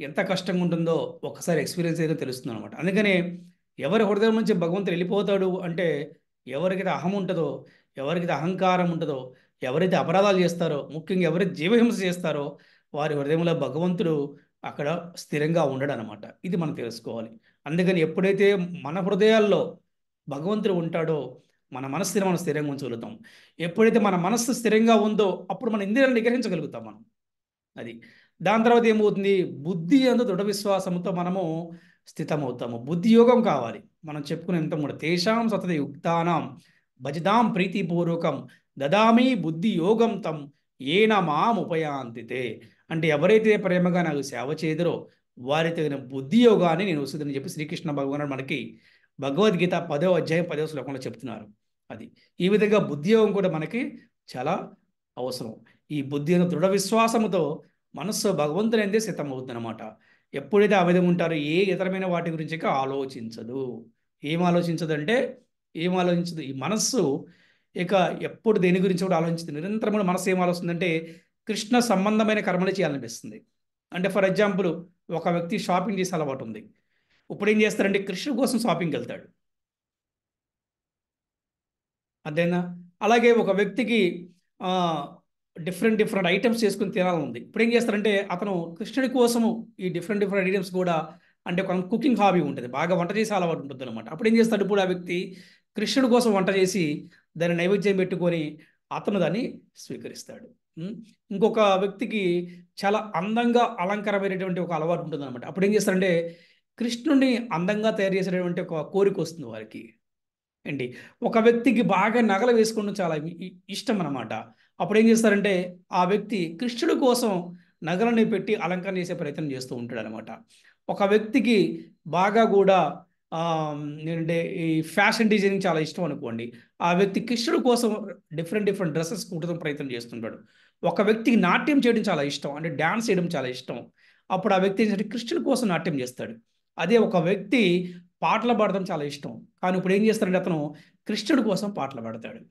ఎంత కష్టంగా ఉంటుందో ఒకసారి ఎక్స్పీరియన్స్ అయితే తెలుస్తుంది అనమాట. అందుకనే ఎవరి హృదయం నుంచి భగవంతుడు వెళ్ళిపోతాడు అంటే ఎవరికైతే అహం ఉంటుందో, ఎవరికైతే అహంకారం ఉంటుందో, ఎవరైతే అపరాధాలు చేస్తారో, ముఖ్యంగా ఎవరైతే జీవహింస చేస్తారో వారి హృదయంలో భగవంతుడు అక్కడ స్థిరంగా ఉండడు అనమాట. ఇది మనం తెలుసుకోవాలి. అందుకని ఎప్పుడైతే మన హృదయాల్లో భగవంతుడు ఉంటాడో మన మనస్సుని మనం స్థిరంగా ఉంచగలుగుతాం. ఎప్పుడైతే మన మనస్సు స్థిరంగా ఉందో అప్పుడు మన ఇంద్రియాలను నిగ్రహించగలుగుతాం మనం. అది దాని తర్వాత ఏమవుతుంది, బుద్ధి అందు దృఢ విశ్వాసంతో మనము స్థితమవుతాము. బుద్ధి యోగం కావాలి. మనం చెప్పుకునేంత కూడా తేషాం సతత యుక్తానాం భజదాం ప్రీతిపూర్వకం దదామి బుద్ధి యోగం తం ఏన మాం ఉపయాంతితే. అంటే ఎవరైతే ప్రేమగా నాకు సేవ చేయదరో వారి తగిన బుద్ధి యోగాన్ని నేను వస్తుందని చెప్పి శ్రీకృష్ణ భగవానుడు మనకి భగవద్గీత 10వ అధ్యాయం 10వ శ్లోకంలో చెప్తున్నారు. అది ఈ విధంగా బుద్ధి యోగం కూడా మనకి చాలా అవసరం. ఈ బుద్ధి అనే దృఢ విశ్వాసముతో మనస్సు భగవంతుని అందే సిద్ధమవుతుంది అనమాట. ఎప్పుడైతే ఆ విధంగా ఉంటారో ఏ ఇతరమైన వాటి గురించి ఇక ఆలోచించదు. ఏం ఆలోచించదంటే ఏం ఆలోచించదు ఈ మనస్సు. ఇక ఎప్పుడు దేని గురించి కూడా ఆలోచించదు. నిరంతరం మనసు ఏం ఆలోచిస్తుందంటే కృష్ణ సంబంధమైన కర్మలు చేయాలనిపిస్తుంది. అంటే ఫర్ ఎగ్జాంపుల్ ఒక వ్యక్తి షాపింగ్ చేసే అలవాటు ఉంది. ఇప్పుడు ఏం చేస్తారంటే కృష్ణుడి కోసం షాపింగ్కి వెళ్తాడు. అదేనా? అలాగే ఒక వ్యక్తికి డిఫరెంట్ ఐటమ్స్ చేసుకుని తినాలని ఉంది. ఇప్పుడు ఏం చేస్తారంటే అతను కృష్ణుడి కోసము ఈ డిఫరెంట్ ఐటమ్స్ కూడా, అంటే ఒక కుకింగ్ హాబీ ఉంటుంది, బాగా వంట చేసే అలవాటు ఉంటుంది అనమాట. అప్పుడు ఏం చేస్తాడు, ఇప్పుడు ఆ వ్యక్తి కృష్ణుడి కోసం వంట చేసి దాన్ని నైవేద్యం పెట్టుకొని అతను దాన్ని స్వీకరిస్తాడు. ఇంకొక వ్యక్తికి చాలా అందంగా అలంకారమైనటువంటి ఒక అలవాటు ఉంటుంది అనమాట. అప్పుడు ఏం చేస్తారంటే కృష్ణుడిని అందంగా తయారు చేసేటువంటి ఒక కోరిక వస్తుంది వారికి. ఏంటి, ఒక వ్యక్తికి బాగా నగలు వేసుకోవడం చాలా ఇష్టం అనమాట. అప్పుడు ఏం చేస్తారంటే ఆ వ్యక్తి కృష్ణుడి కోసం నగలని పెట్టి అలంకరణ చేసే ప్రయత్నం చేస్తూ ఉంటాడు అనమాట. ఒక వ్యక్తికి బాగా కూడా ఏంటంటే ఈ ఫ్యాషన్ డిజైనింగ్ చాలా ఇష్టం అనుకోండి, ఆ వ్యక్తి కృష్ణుడి కోసం డిఫరెంట్ డ్రెస్సెస్ కుట్టడం ప్రయత్నం చేస్తుంటాడు. ఒక వ్యక్తికి నాట్యం చేయడం చాలా ఇష్టం, అంటే డ్యాన్స్ చేయడం చాలా ఇష్టం. అప్పుడు ఆ వ్యక్తి ఏంటంటే కృష్ణుడి కోసం నాట్యం చేస్తాడు. అదే ఒక వ్యక్తి పాటలు పాడడం చాలా ఇష్టం, కానీ ఇప్పుడు ఏం చేస్తాడంటే అతను కృష్ణుడి కోసం పాటలు పాడతాడు.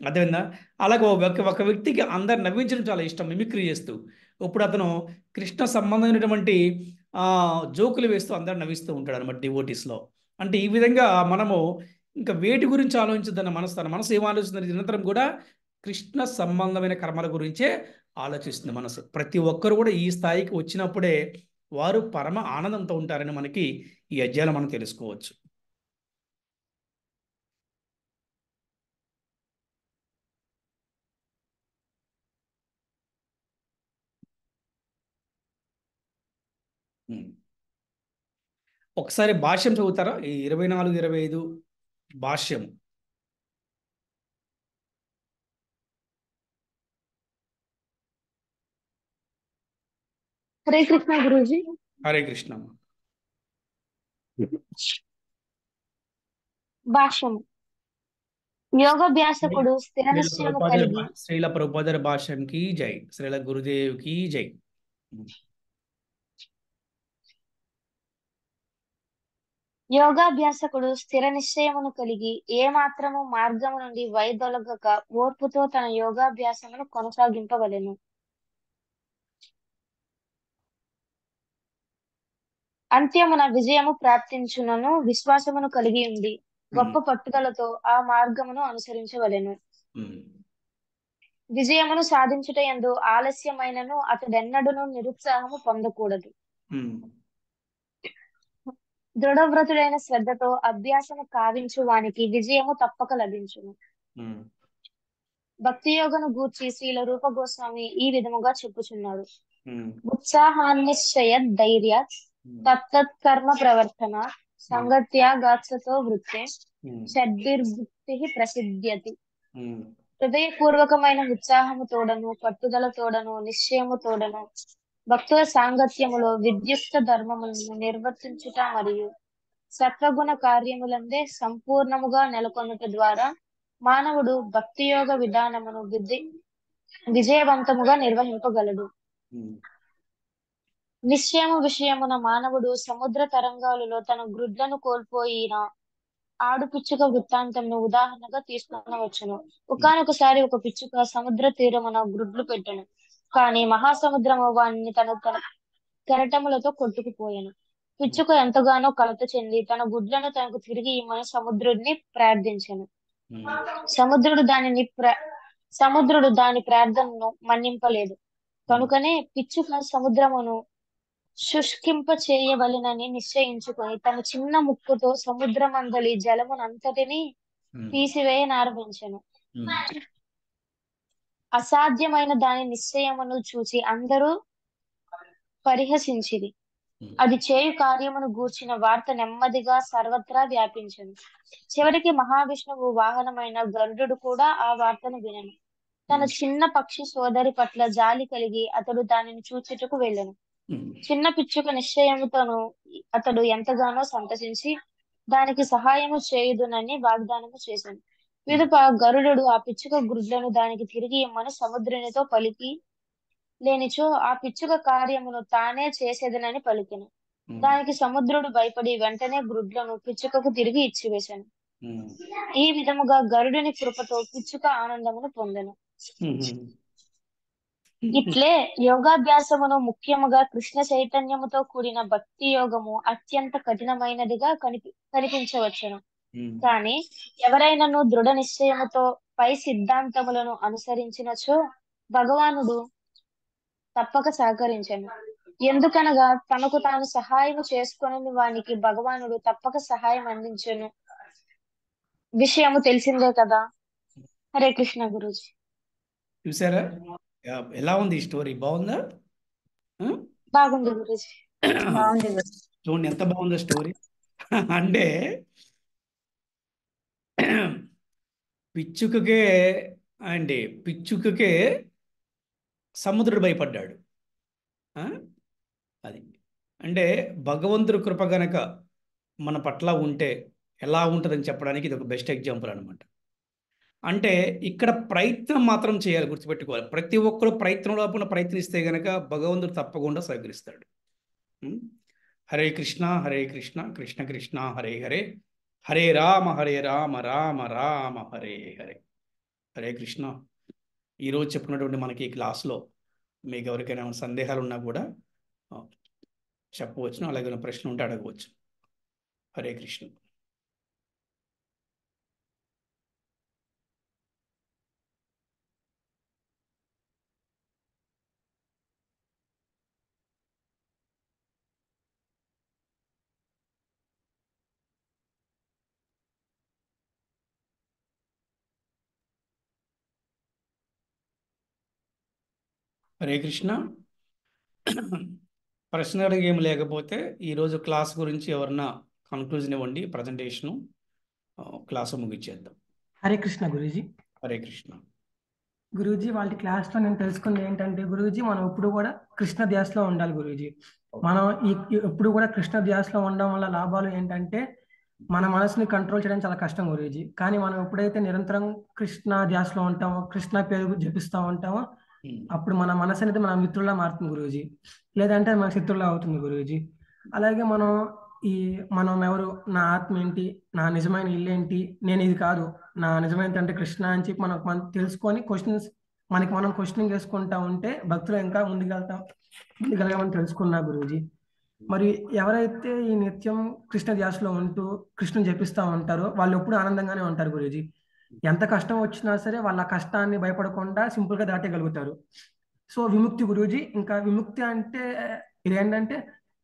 అదేవిధంగా అలాగే ఒక వ్యక్తికి అందరు నవ్వించడం చాలా ఇష్టం, మిమిక్రీ చేస్తూ. ఇప్పుడు అతను కృష్ణ సంబంధమైనటువంటి జోకులు వేస్తూ అందరు నవ్విస్తూ ఉంటాడు అనమాట డివోటీస్లో. అంటే ఈ విధంగా మనము ఇంకా వేటి గురించి ఆలోచించదన్న తన మనసు ఏం ఆలోచిస్తుంది నిరంతరం కూడా కృష్ణ సంబంధమైన కర్మల గురించే ఆలోచిస్తుంది మనసు. ప్రతి ఒక్కరు కూడా ఈ స్థాయికి వచ్చినప్పుడే వారు పరమ ఆనందంతో ఉంటారని మనకి ఈ అధ్యాయంలో మనం తెలుసుకోవచ్చు. ఒకసారి భాష్యం చదువుతారా, ఈ 24, 25 భాష్యం. హరే కృష్ణ గురూజీ. హరే కృష్ణ. భాష్యం. యోగాభ్యాసకుడు స్థిర నిశ్చయము కలిగి శ్రీల ప్రభుపాద భాష్యంకి జై, శ్రీల గురుదేవ్కి జై. యోగాభ్యాసకుడు స్థిర నిశ్చయమును కలిగి ఏ మాత్రము మార్గము నుండి వైదొలగక ఓర్పుతో తన యోగాభ్యాసమును కొనసాగింపవలెను. అంత్యమున విజయము ప్రాప్తించునను విశ్వాసమును కలిగి ఉండి గొప్ప పట్టుదలతో ఆ మార్గమును అనుసరించవలెను. విజయమును సాధించుటయందు ఆలస్యమైనను అతడెన్నడూను నిరుత్సాహము పొందకూడదు. దృఢవ్రతుడైన శ్రద్ధతో అభ్యాసము కావించు వానికి విజయము తప్పక లభించును. భక్తి యోగను గూర్చి శ్రీల రూప గోస్వామి ఈ విధముగా చెప్పుచున్నాడు. ఉత్సాహాన్నిశ్చయ ధైర్య తత్తత్కర్మ ప్రవర్తన సంగత్యాగాత్సతో వృత్తే షడ్భిర్భుక్తి ప్రసిద్ధ్యతి. హృదయపూర్వకమైన ఉత్సాహము తోడను పట్టుదల తోడను నిశ్చయము తోడను భక్తుల సాంగత్యములో విద్యుక్త ధర్మములను నిర్వర్తించుట మరియు సత్వగుణ కార్యములందే సంపూర్ణముగా నెలకొనుట ద్వారా మానవుడు భక్తి యోగ విధానమును విజయవంతముగా నిర్వహింపగలడు. నిశ్చయము విషయమున మానవుడు సముద్ర తరంగాలలో తన గ్రుడ్లను కోల్పోయిన ఆడు పిచ్చుక వృత్తాంతంను ఉదాహరణగా తీసుకునవచ్చును. ఒకానొకసారి ఒక పిచ్చుక సముద్ర తీరమున గ్రుడ్లు పెట్టెను. కానీ మహాసముద్రము వానిని తన కెరటములతో కొట్టుకుపోయాను. పిచ్చుక ఎంతగానో కలత చెంది తన గుడ్లను తనకు తిరిగి ఇమ్మని సముద్రుడిని ప్రార్థించెను. సముద్రుడు దాని ప్రార్థనను మన్నింపలేదు. కనుకనే పిచ్చుక సముద్రమును శుష్కింప చేయవలెనని నిశ్చయించుకొని తన చిన్న ముక్కుతో సముద్రమందలి జలమునంతటిని తీసివేయనారంభించెను. అసాధ్యమైన దాని నిశ్చయమును చూచి అందరూ పరిహసించిరి. అది చేయు కార్యమును గూర్చిన వార్త నెమ్మదిగా సర్వత్రా వ్యాపించెను. చివరికి మహావిష్ణువు వాహనమైన గరుడు కూడా ఆ వార్తను వినెను. తన చిన్న పక్షి సోదరి పట్ల జాలి కలిగి అతడు దానిని చూచుటకు వెళ్ళెను. చిన్న పిచ్చుక నిశ్చయముతోను అతడు ఎంతగానో సంతసించి దానికి సహాయము చేయుదునని వాగ్దానము చేశాను. పిదప గరుడు ఆ పిచ్చుక గ్రుడ్లను దానికి తిరిగి ఇమ్మని సముద్రునితో పలికి లేనిచో ఆ పిచ్చుక కార్యమును తానే చేసేదనని పలికెను. దానికి సముద్రుడు భయపడి వెంటనే గ్రుడ్లను పిచ్చుకకు తిరిగి ఇచ్చివేశాను. ఈ విధముగా గరుడుని కృపతో పిచ్చుక ఆనందమును పొందెను. ఇట్లే యోగాభ్యాసమును ముఖ్యముగా కృష్ణ చైతన్యముతో కూడిన భక్తి యోగము అత్యంత కఠినమైనదిగా కనిపించవచ్చును. కానీ ఎవరైనాను దృఢ నిశ్చయముతో పై సిద్ధాంతములను అనుసరించినచో భగవానుడు తప్పక సహకరించెను. ఎందుకనగా తనకు తాను సహాయము చేసుకొని వానికి భగవానుడు తప్పక సహాయం అందించెను విషయము తెలిసిందే కదా. హరే కృష్ణ గురూజీ. చూసారా ఎలా ఉంది ఈ స్టోరీ? బాగుందా? బాగుంది గురూజీ. బాగుంది గురూజీ. చూడండి ఎంత బాగుందో స్టోరీ. అంటే పిచ్చుకకే సముద్రుడు భయపడ్డాడు. అది అంటే భగవంతుడి కృప గనక మన పట్ల ఉంటే ఎలా ఉంటుందని చెప్పడానికి ఇది ఒక బెస్ట్ ఎగ్జాంపుల్ అనమాట. అంటే ఇక్కడ ప్రయత్నం మాత్రం చేయాలి, గుర్తుపెట్టుకోవాలి. ప్రతి ఒక్కరు ప్రయత్నం లోపల ప్రయత్నిస్తే గనక భగవంతుడు తప్పకుండా సహకరిస్తాడు. హరే కృష్ణ హరే కృష్ణ కృష్ణ కృష్ణ హరే హరే హరే రామ రామ రామ హరే హరే. హరే కృష్ణ. ఈరోజు చెప్పుకున్నటువంటి మనకి ఈ క్లాస్లో మీకు ఎవరికైనా సందేహాలు ఉన్నా కూడా చెప్పవచ్చును, అలాగే ప్రశ్న ఉంటే అడగవచ్చు. హరే కృష్ణ. హరే కృష్ణ. ప్రశ్న అడిగేం లేకపోతే ఈరోజు క్లాస్ గురించి ఎవరన్నా కన్క్లూజన్ ఇవ్వండి, ప్రజెంటేషను క్లాసు ముగిచ్చేద్దాం. హరే కృష్ణ గురూజీ. హరే కృష్ణ. గురూజీ వాళ్ళ క్లాస్లో నేను తెలుసుకుంది ఏంటంటే గురూజీ మనం ఇప్పుడు కూడా కృష్ణ ధ్యాసలో ఉండాలి గురూజీ. మనం ఎప్పుడు కూడా కృష్ణ ధ్యాసలో ఉండడం వల్ల లాభాలు ఏంటంటే మన మనసుని కంట్రోల్ చేయడం చాలా కష్టం గురూజీ. కానీ మనం ఎప్పుడైతే నిరంతరం కృష్ణ ధ్యాసలో ఉంటామో, కృష్ణ పేరు జపిస్తూ ఉంటామో, అప్పుడు మన మనసు అనేది మన మిత్రులా మారుతుంది గురూజీ. లేదంటే మన శత్రువులా అవుతుంది గురూజీ. అలాగే మనం ఈ మనం ఎవరు, నా ఆత్మ ఏంటి, నా నిజమైన ఇల్లు ఏంటి, నేను ఇది కాదు, నా నిజమైన తండ్రి కృష్ణ అని చెప్పి మనం తెలుసుకొని మనకి మనం క్వశ్చనింగ్ చేసుకుంటా ఉంటే భక్తులు ఇంకా ముందుకెళ్ళగమని తెలుసుకున్నా గురూజీ. మరి ఎవరైతే ఈ నిత్యం కృష్ణ ధ్యాసలో ఉంటూ కృష్ణుని జపిస్తూ ఉంటారో వాళ్ళు ఎప్పుడు ఆనందంగానే ఉంటారు గురూజీ. ఎంత కష్టం వచ్చినా సరే వాళ్ళ కష్టాన్ని భయపడకుండా సింపుల్ గా దాటగలుగుతారు. సో విముక్తి గురూజీ. ఇంకా విముక్తి అంటే ఇదేంటంటే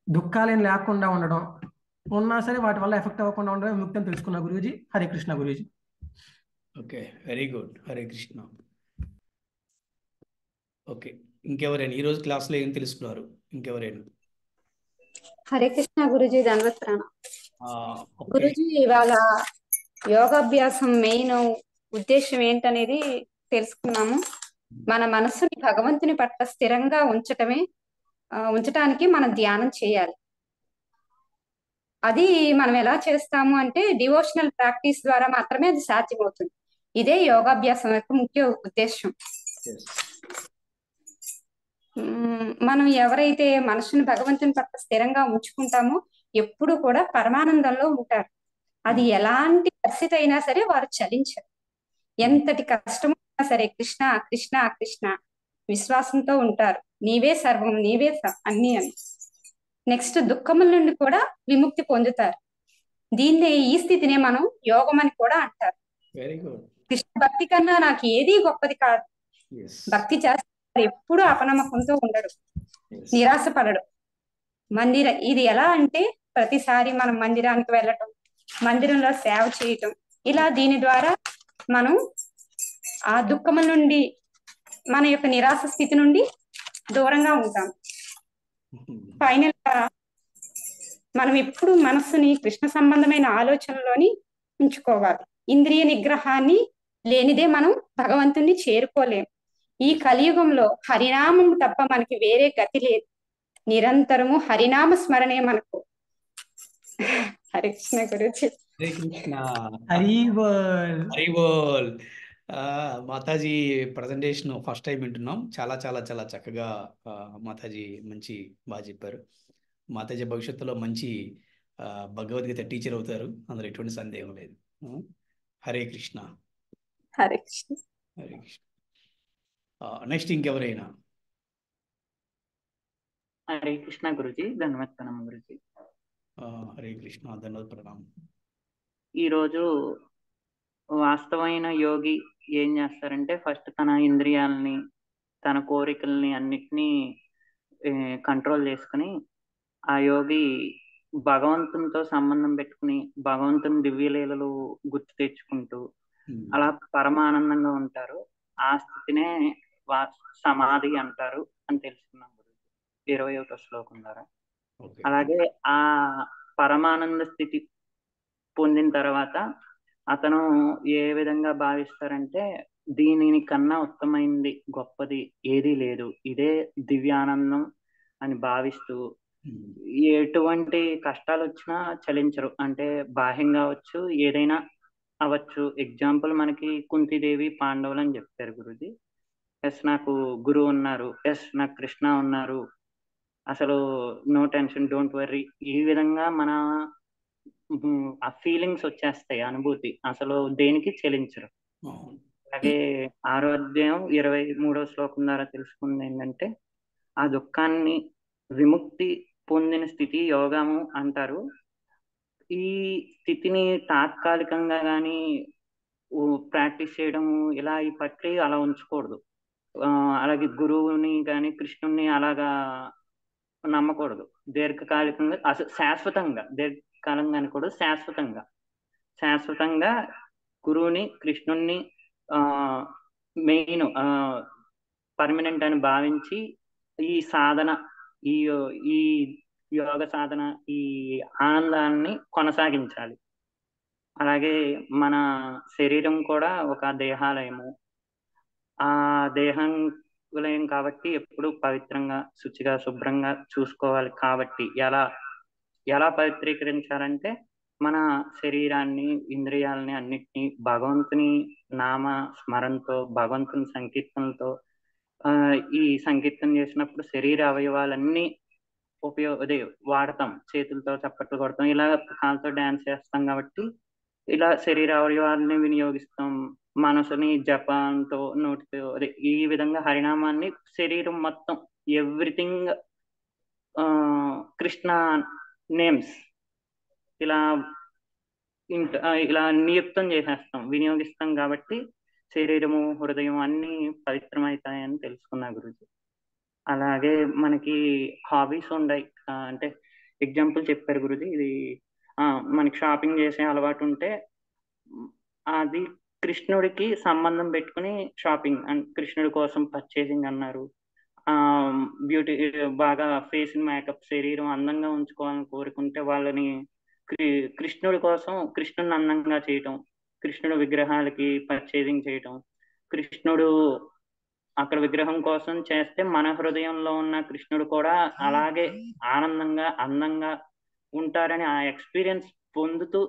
దుఃఖాలేం లేకుండా ఉండడం, ఉన్నా సరే వాటి వల్ల ఎఫెక్ట్ అవ్వకుండా ఉండడం విముక్తి అని తెలుసుకున్నా Guruji. Hare Krishna Guruji. Okay, very good. Hare Krishna. Okay, ఇంకెవరైనా ఈరోజు క్లాస్లో ఏం తెలుసుకున్నారు? ఇంకెవరైనా? హరే కృష్ణ గురుజీ, ధన్వత్ ప్రణామం. ఓకే, గురుజీ, ఇవాళ యోగాభ్యాసం మెయిన్ ఉద్దేశం ఏంటనేది తెలుసుకున్నాము. మన మనసుని భగవంతుని పట్ల స్థిరంగా ఉంచటానికి మనం ధ్యానం చేయాలి. అది మనం ఎలా చేస్తాము అంటే డివోషనల్ ప్రాక్టీస్ ద్వారా మాత్రమే అది సాధ్యమవుతుంది. ఇదే యోగాభ్యాసం యొక్క ముఖ్య ఉద్దేశం. మనం ఎవరైతే మనసుని భగవంతుని పట్ల స్థిరంగా ఉంచుకుంటామో ఎప్పుడు కూడా పరమానందంలో ఉంటారు. అది ఎలాంటి పరిస్థితి అయినా సరే వారు చలించరు. ఎంతటి కష్టమైనా సరే కృష్ణ కృష్ణ కృష్ణ విశ్వాసంతో ఉంటారు. నీవే సర్వం, నీవే అన్ని అని. నెక్స్ట్ దుఃఖముల నుండి కూడా విముక్తి పొందుతారు. ఈ స్థితినే మనం యోగం అని కూడా అంటారు. Very good. కృష్ణ భక్తి కన్నా నాకు ఏది గొప్పది కాదు. భక్తి చేస్తారు, ఎప్పుడు అపనమ్మకంతో ఉండడు, నిరాశపడడు. ఇది ఎలా అంటే ప్రతిసారి మనం మందిరానికి వెళ్ళటం, మందిరంలో సేవ చేయటం, ఇలా దీని ద్వారా మనం ఆ దుఃఖముల నుండి, మన యొక్క నిరాశ స్థితి నుండి దూరంగా ఉంటాం. ఫైనల్ గా మనం ఎప్పుడు మనస్సుని కృష్ణ సంబంధమైన ఆలోచనలోని ఉంచుకోవాలి. ఇంద్రియ నిగ్రహాన్ని లేనిదే మనం భగవంతుణ్ణి చేరుకోలేం. ఈ కలియుగంలో హరినామం తప్ప మనకి వేరే గతి లేదు. నిరంతరము హరినామ స్మరణే మనకు. హరే కృష్ణ గురుజీ. హరే కృష్ణ. హరి బోల్. హరి బోల్. మాతాజీ ప్రజెంటేషన్ ఫస్ట్ టైం వింటున్నాం. చాలా చాలా చాలా చక్కగా మాతాజీ బాగా చెప్పారు. మాతాజీ భవిష్యత్తులో మంచి భగవద్గీత టీచర్ అవుతారు, అందులో ఎటువంటి సందేహం లేదు. హరే కృష్ణ. హరే కృష్ణ. హరే కృష్ణ. నెక్స్ట్ ఇంకెవరైనా? హరే కృష్ణ గురుజీ, ధన్యవాద ప్రణామం గురుజీ. హరే కృష్ణ, ధన్యవాద ప్రణామం. ఈరోజు వాస్తవమైన యోగి ఏం చేస్తారంటే ఫస్ట్ తన ఇంద్రియాలని, తన కోరికల్ని అన్నిటినీ కంట్రోల్ చేసుకుని ఆ యోగి భగవంతునితో సంబంధం పెట్టుకుని భగవంతుని దివ్యలీలలు గుర్తు తెచ్చుకుంటూ అలా పరమానందంగా ఉంటారు. ఆ స్థితినే సమాధి అంటారు అని తెలుసుకున్నాం గురుజీ 21వ శ్లోకం ద్వారా. అలాగే ఆ పరమానంద స్థితి పొందిన తర్వాత అతను ఏ విధంగా భావిస్తారంటే దీనిని కన్నా ఉత్తమైంది గొప్పది ఏదీ లేదు, ఇదే దివ్యానందం అని భావిస్తూ ఎటువంటి కష్టాలు వచ్చినా చలించరు. అంటే బాహ్యంగా అవచ్చు, ఏదైనా అవ్వచ్చు. ఎగ్జాంపుల్ మనకి కుంతిదేవి పాండవులు అని చెప్తారు గురుజీ. ఎస్ నాకు గురువు ఉన్నారు, ఎస్ నాకు కృష్ణ ఉన్నారు, అసలు నో టెన్షన్, డోంట్ వర్రీ, ఈ విధంగా మన ఆ ఫీలింగ్స్ వచ్చేస్తాయి, అనుభూతి. అసలు దేనికి చెలించరు. అలాగే 6వ అధ్యాయం 23వ శ్లోకం ద్వారా తెలుసుకుంది ఏంటంటే ఆ దుఃఖాన్ని విముక్తి పొందిన స్థితి యోగము అంటారు. ఈ స్థితిని తాత్కాలికంగా కానీ ప్రాక్టీస్ చేయడము, ఇలా ఈ ప్రక్రియ అలా ఉంచకూడదు. అలాగే గురువుని కానీ కృష్ణుని అలాగా నమ్మకూడదు. దీర్ఘకాలికంగా శాశ్వతంగా, దీర్ఘకాలంగా అనకూడదు, శాశ్వతంగా గురువుని కృష్ణుణ్ణి మెయిన్ పర్మనెంట్ అని భావించి ఈ సాధన, ఈ యోగ సాధన, ఈ ఆనందాన్ని కొనసాగించాలి. అలాగే మన శరీరం కూడా ఒక దేహాలయము. ఆ దేహాలయం కాబట్టి ఎప్పుడు పవిత్రంగా, శుచిగా, శుభ్రంగా చూసుకోవాలి. కాబట్టి ఎలా పవిత్రీకరించాలంటే మన శరీరాన్ని, ఇంద్రియాలని అన్నిటినీ భగవంతుని నామ స్మరణతో, భగవంతుని సంకీర్తనలతో, ఈ సంకీర్తన చేసినప్పుడు శరీర అవయవాలన్నీ అదే వాడతాం, చేతులతో చప్పట్లు కొడతాం, ఇలా కాళ్ళతో డాన్స్ చేస్తాం కాబట్టి ఇలా శరీర అవయవాల్ని వినియోగిస్తాం. మనసుని జపంతో, నోటితో, అదే ఈ విధంగా హరినామాన్ని శరీరం మొత్తం ఎవ్రీథింగ్ కృష్ణ నేమ్స్ ఇలా ఇలా నియుక్తం చేసేస్తాం, వినియోగిస్తాం కాబట్టి శరీరము హృదయం అన్ని పవిత్రమవుతాయని తెలుసుకున్నా గురుజీ. అలాగే మనకి హాబీస్ ఉన్నాయి, అంటే ఎగ్జాంపుల్ చెప్పారు గురుజీ. ఇది మనకి షాపింగ్ చేసే అలవాటు ఉంటే అది కృష్ణుడికి సంబంధం పెట్టుకుని షాపింగ్ అండ్ కృష్ణుడి కోసం పర్చేసింగ్ అన్నారు. బ్యూటీ బాగా ఫేస్ మేకప్, శరీరం అందంగా ఉంచుకోవాలని కోరుకుంటే వాళ్ళని కృష్ణుడి కోసం కృష్ణుడిని అందంగా చేయటం, కృష్ణుడి విగ్రహాలకి పర్చేసింగ్ చేయటం, కృష్ణుడు అక్కడ విగ్రహం కోసం చేస్తే మన హృదయంలో ఉన్న కృష్ణుడు కూడా అలాగే ఆనందంగా అందంగా ఉంటారని ఆ ఎక్స్పీరియన్స్ పొందుతూ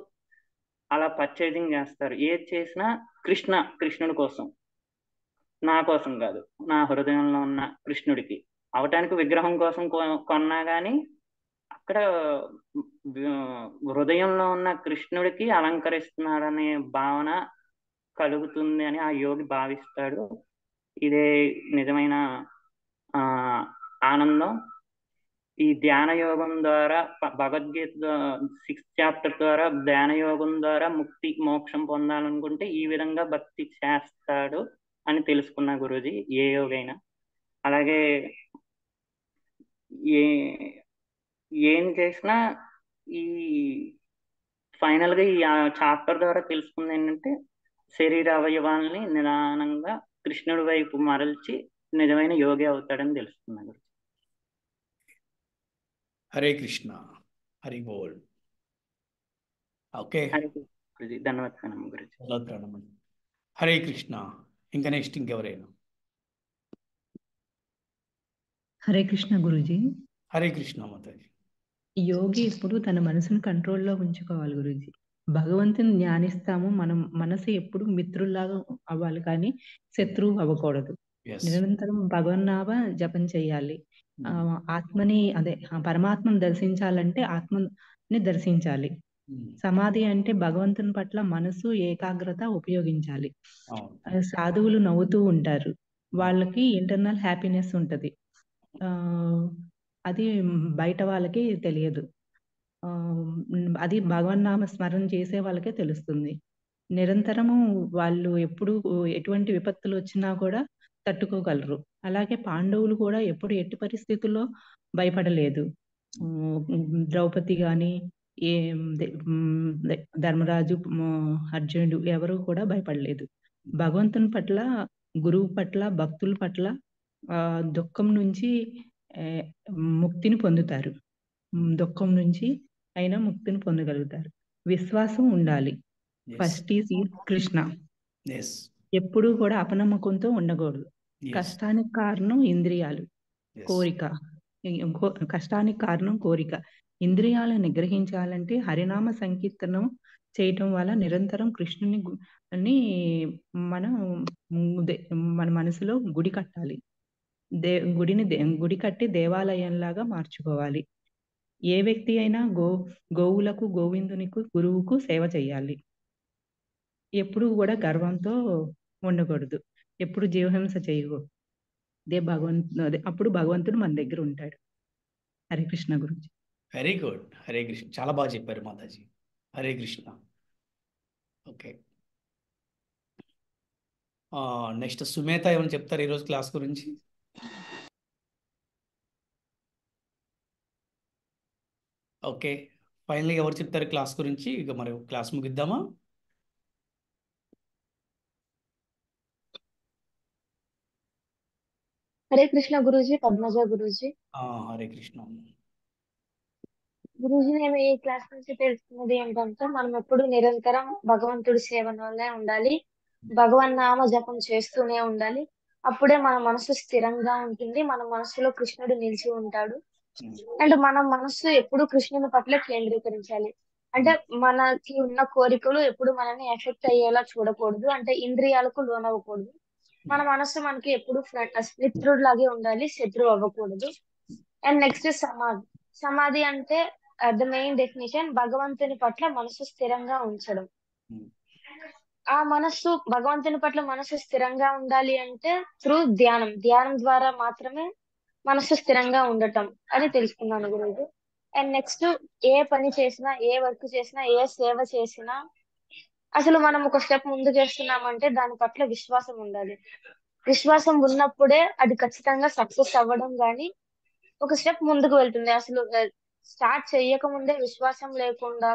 అలా పర్చేసింగ్ చేస్తారు. ఏది చేసినా కృష్ణుడి కోసం, నా కోసం కాదు, నా హృదయంలో ఉన్న కృష్ణుడికి. అవటానికి విగ్రహం కోసం కొన్నా కానీ అక్కడ హృదయంలో ఉన్న కృష్ణుడికి అలంకరిస్తున్నారనే భావన కలుగుతుంది అని ఆ యోగి భావిస్తాడు. ఇదే నిజమైన ఆనందం. ఈ ధ్యాన యోగం ద్వారా, భగవద్గీత 6th చాప్టర్ ద్వారా ధ్యాన యోగం ద్వారా ముక్తి మోక్షం పొందాలనుకుంటే ఈ విధంగా భక్తి చేస్తాడు అని తెలుసుకున్నా గురూజీ, ఏ యోగైనా. అలాగే ఏం చేసినా ఈ ఫైనల్ గా ఈ చాప్టర్ ద్వారా తెలుసుకుంది ఏంటంటే శరీర అవయవాల్ని నిదానంగా కృష్ణుడి వైపు మరల్చి నిజమైన యోగి అవుతాడని తెలుసుకున్నా గురూజీ. హరే కృష్ణ, హరి బోల్. ఓకే, హరే గురూజీ, ధన్యవాదాలు గురూజీ. హరే కృష్ణ. ఇంకా నెక్స్ట్ ఇంకెవరైనా? హరే కృష్ణ గురుజీ. హరే కృష్ణ మాతాజీ. యోగి ఎప్పుడు తన మనసును కంట్రోల్లో ఉంచుకోవాలి గురుజీ. భగవంతుని ధ్యానిస్తాము, మనం మనసు ఎప్పుడు మిత్రుల్లాగా అవ్వాలి కానీ శత్రువు అవ్వకూడదు. నిరంతరం భగవన్నామ జపం చేయాలి. ఆత్మని అదే పరమాత్మను దర్శించాలంటే ఆత్మని దర్శించాలి. సమాధి అంటే భగవంతుని పట్ల మనసు ఏకాగ్రత ఉపయోగించాలి. సాధువులు నవ్వుతూ ఉంటారు, వాళ్ళకి ఇంటర్నల్ హ్యాపీనెస్ ఉంటది, అది బయట వాళ్ళకి తెలియదు. అది భగవన్నామ స్మరణ చేసే వాళ్ళకే తెలుస్తుంది. నిరంతరము వాళ్ళు ఎప్పుడు ఎటువంటి విపత్తులు వచ్చినా కూడా తట్టుకోగలరు. అలాగే పాండవులు కూడా ఎప్పుడు ఎట్టి పరిస్థితుల్లో భయపడలేదు. ద్రౌపది గాని ధర్మరాజు, అర్జునుడు ఎవరు కూడా భయపడలేదు. భగవంతుని పట్ల, గురువు పట్ల, భక్తుల పట్ల దుఃఖం నుంచి ముక్తిని పొందుతారు. దుఃఖం నుంచి అయినా ముక్తిని పొందగలుగుతారు. విశ్వాసం ఉండాలి. First is Krishna. ఎప్పుడూ కూడా అపనమ్మకంతో ఉండకూడదు. కష్టానికి కారణం ఇంద్రియాలు, కోరిక. కష్టానికి కారణం కోరిక. ఇంద్రియాలను నిగ్రహించాలంటే హరినామ సంకీర్తనం చేయటం వల్ల నిరంతరం కృష్ణుని మన మనసులో గుడి కట్టాలి. గుడి కట్టి దేవాలయంలాగా మార్చుకోవాలి. ఏ వ్యక్తి అయినా గోవులకు, గోవిందునికి, గురువుకు సేవ చేయాలి. ఎప్పుడు కూడా గర్వంతో ఉండకూడదు. ఎప్పుడు జీవహింస చేయకూడదు. అప్పుడు భగవంతుడు మన దగ్గర ఉంటాడు. హరే కృష్ణ గురుజీ. Very good. హరే కృష్ణ, చాలా బాగా చెప్పారు మాతాజీ. హరే కృష్ణ. ఓకే, నెక్స్ట్ సుమేత ఏమైనా చెప్తారు ఈరోజు క్లాస్ గురించి? ఓకే, ఫైనల్గా ఎవరు చెప్తారు క్లాస్ గురించి? ఇక మరి క్లాస్ ముగిద్దామా? హరే కృష్ణ గురూజీ. పద్మజ గురూజీ. హరే కృష్ణ గురూజీ. నేను ఈ క్లాస్ నుంచి తెలుసుకున్నది ఏంటంటే మనం ఎప్పుడు నిరంతరం భగవంతుడి సేవలోనే ఉండాలి, భగవన్నామ జపం చేస్తూనే ఉండాలి. అప్పుడే మన మనసు స్థిరంగా ఉంటుంది, మన మనసులో కృష్ణుడు నిలిచి ఉంటాడు. అండ్ మన మనసు ఎప్పుడు కృష్ణుని పట్ల కేంద్రీకరించాలి. అంటే మనకి ఉన్న కోరికలు ఎప్పుడు మనల్ని ఎఫెక్ట్ అయ్యేలా చూడకూడదు, అంటే ఇంద్రియాలకు లోనవ్వకూడదు. మన మనసు మనకి ఎప్పుడు మిత్రుడిలాగే ఉండాలి, శత్రువు అవ్వకూడదు. అండ్ నెక్స్ట్ సమాధి. సమాధి అంటే ద మెయిన్ డెఫినేషన్ భగవంతుని పట్ల మనసు స్థిరంగా ఉంచడం. ఆ మనస్సు భగవంతుని పట్ల మనసు స్థిరంగా ఉండాలి అంటే త్రూ ధ్యానం ద్వారా మాత్రమే మనసు స్థిరంగా ఉండటం అని తెలుసుకున్నాను గురువు. అండ్ నెక్స్ట్ ఏ పని చేసినా, ఏ వర్క్ చేసినా, ఏ సేవ చేసినా అసలు మనం ఒక స్టెప్ ముందుకు వేస్తున్నామంటే దాని పట్ల విశ్వాసం ఉండాలి. విశ్వాసం ఉన్నప్పుడే అది ఖచ్చితంగా సక్సెస్ అవ్వడం కానీ ఒక స్టెప్ ముందుకు వెళ్తుంది. అసలు స్టార్ట్ చేయక ముందే విశ్వాసం లేకుండా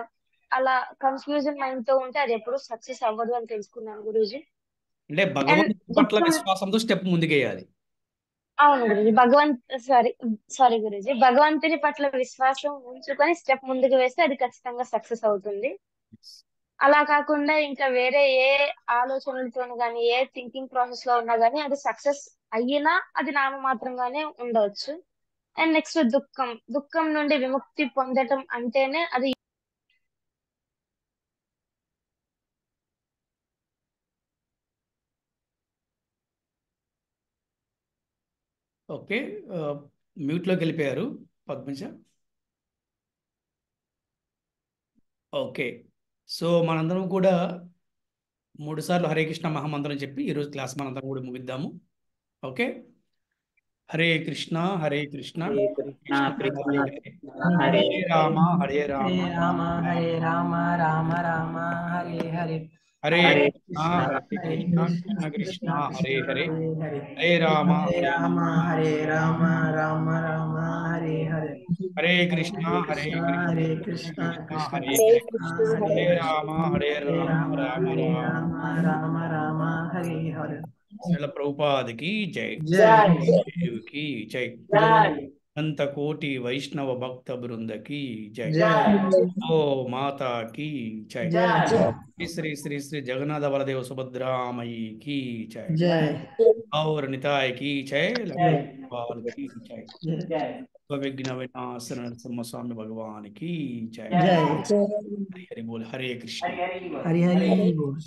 అలా కన్ఫ్యూజన్ మైండ్ తో ఉంటే అది ఎప్పుడు సక్సెస్ అవ్వదు అని తెలుసుకున్నాను గురూజీ. అంటే అండ్ భగవంతుని పట్ల దుఃఖం, విశ్వాసంతో స్టెప్ ముందుకేయాలి. అవును గురూజీ, సారీ గురూజీ, భగవంతుని పట్ల విశ్వాసం ఉంచుకొని స్టెప్ ముందుకు వేస్తే అది ఖచ్చితంగా సక్సెస్ అవుతుంది. అలా కాకుండా ఇంకా వేరే ఏ ఆలోచనలతోనూ కానీ ఏ థింకింగ్ ప్రాసెస్ లో ఉన్నా కానీ అది సక్సెస్ అయ్యినా అది నామమాత్రంగానే ఉండవచ్చు. అండ్ నెక్స్ట్ దుఃఖం నుండి విముక్తి పొందటం అంటేనే అది ఓకే, మ్యూట్లోకి వెళ్ళిపోయారు పద్మజ. ఓకే, సో మనందరం కూడా 3 సార్లు హరే కృష్ణ మహామంత్రం చెప్పి ఈరోజు క్లాస్ మనందరం కూడా ముగిద్దాము. ఓకే, హరే కృష్ణ హరే కృష్ణ హరే కృష్ణ కృష్ణ కృష్ణ హరే హరే హరే హరే రామ హరే హరే రామ రామ హరే రామ రామ రామ హరే హరే. హరే హరే కృష్ణ హరే హరే కృష్ణ కృష్ణ హరే కృష్ణ కృష్ణ హరే కృష్ణ హరే హరే హరే. హరే రామ హరే హరే రామ హరే రామ రామ రామ హరే హరే. హరే కృష్ణ హరే హరే కృష్ణ కృష్ణ హరే కృష్ణ కృష్ణ కృష్ణ హరే హరే హరే కృష్ణ హరే హరే హరే. రామ హరే హరే రామ రామ రామ హరే రామ. రామ రామ రామ హరే హరే. శ్రీల ప్రభుపాదికి జై, జై దేవికి జై, జై అనంత కోటి వైష్ణవ భక్త బృందకి జై, జై ఓ మాతా की జై, జై శ్రీ శ్రీ శ్రీ శ్రీ జగన్నాథ బలదేవ సుభద్రామయి की జై, జై और निताय की जय, జై लक्ष्मण की जय, జై विघ्न विनाशन नरसिम्हा स्वामी भगवान की जय. జై. हरि हरि बोल, हरे कृष्ण. హరి హరి బోల్.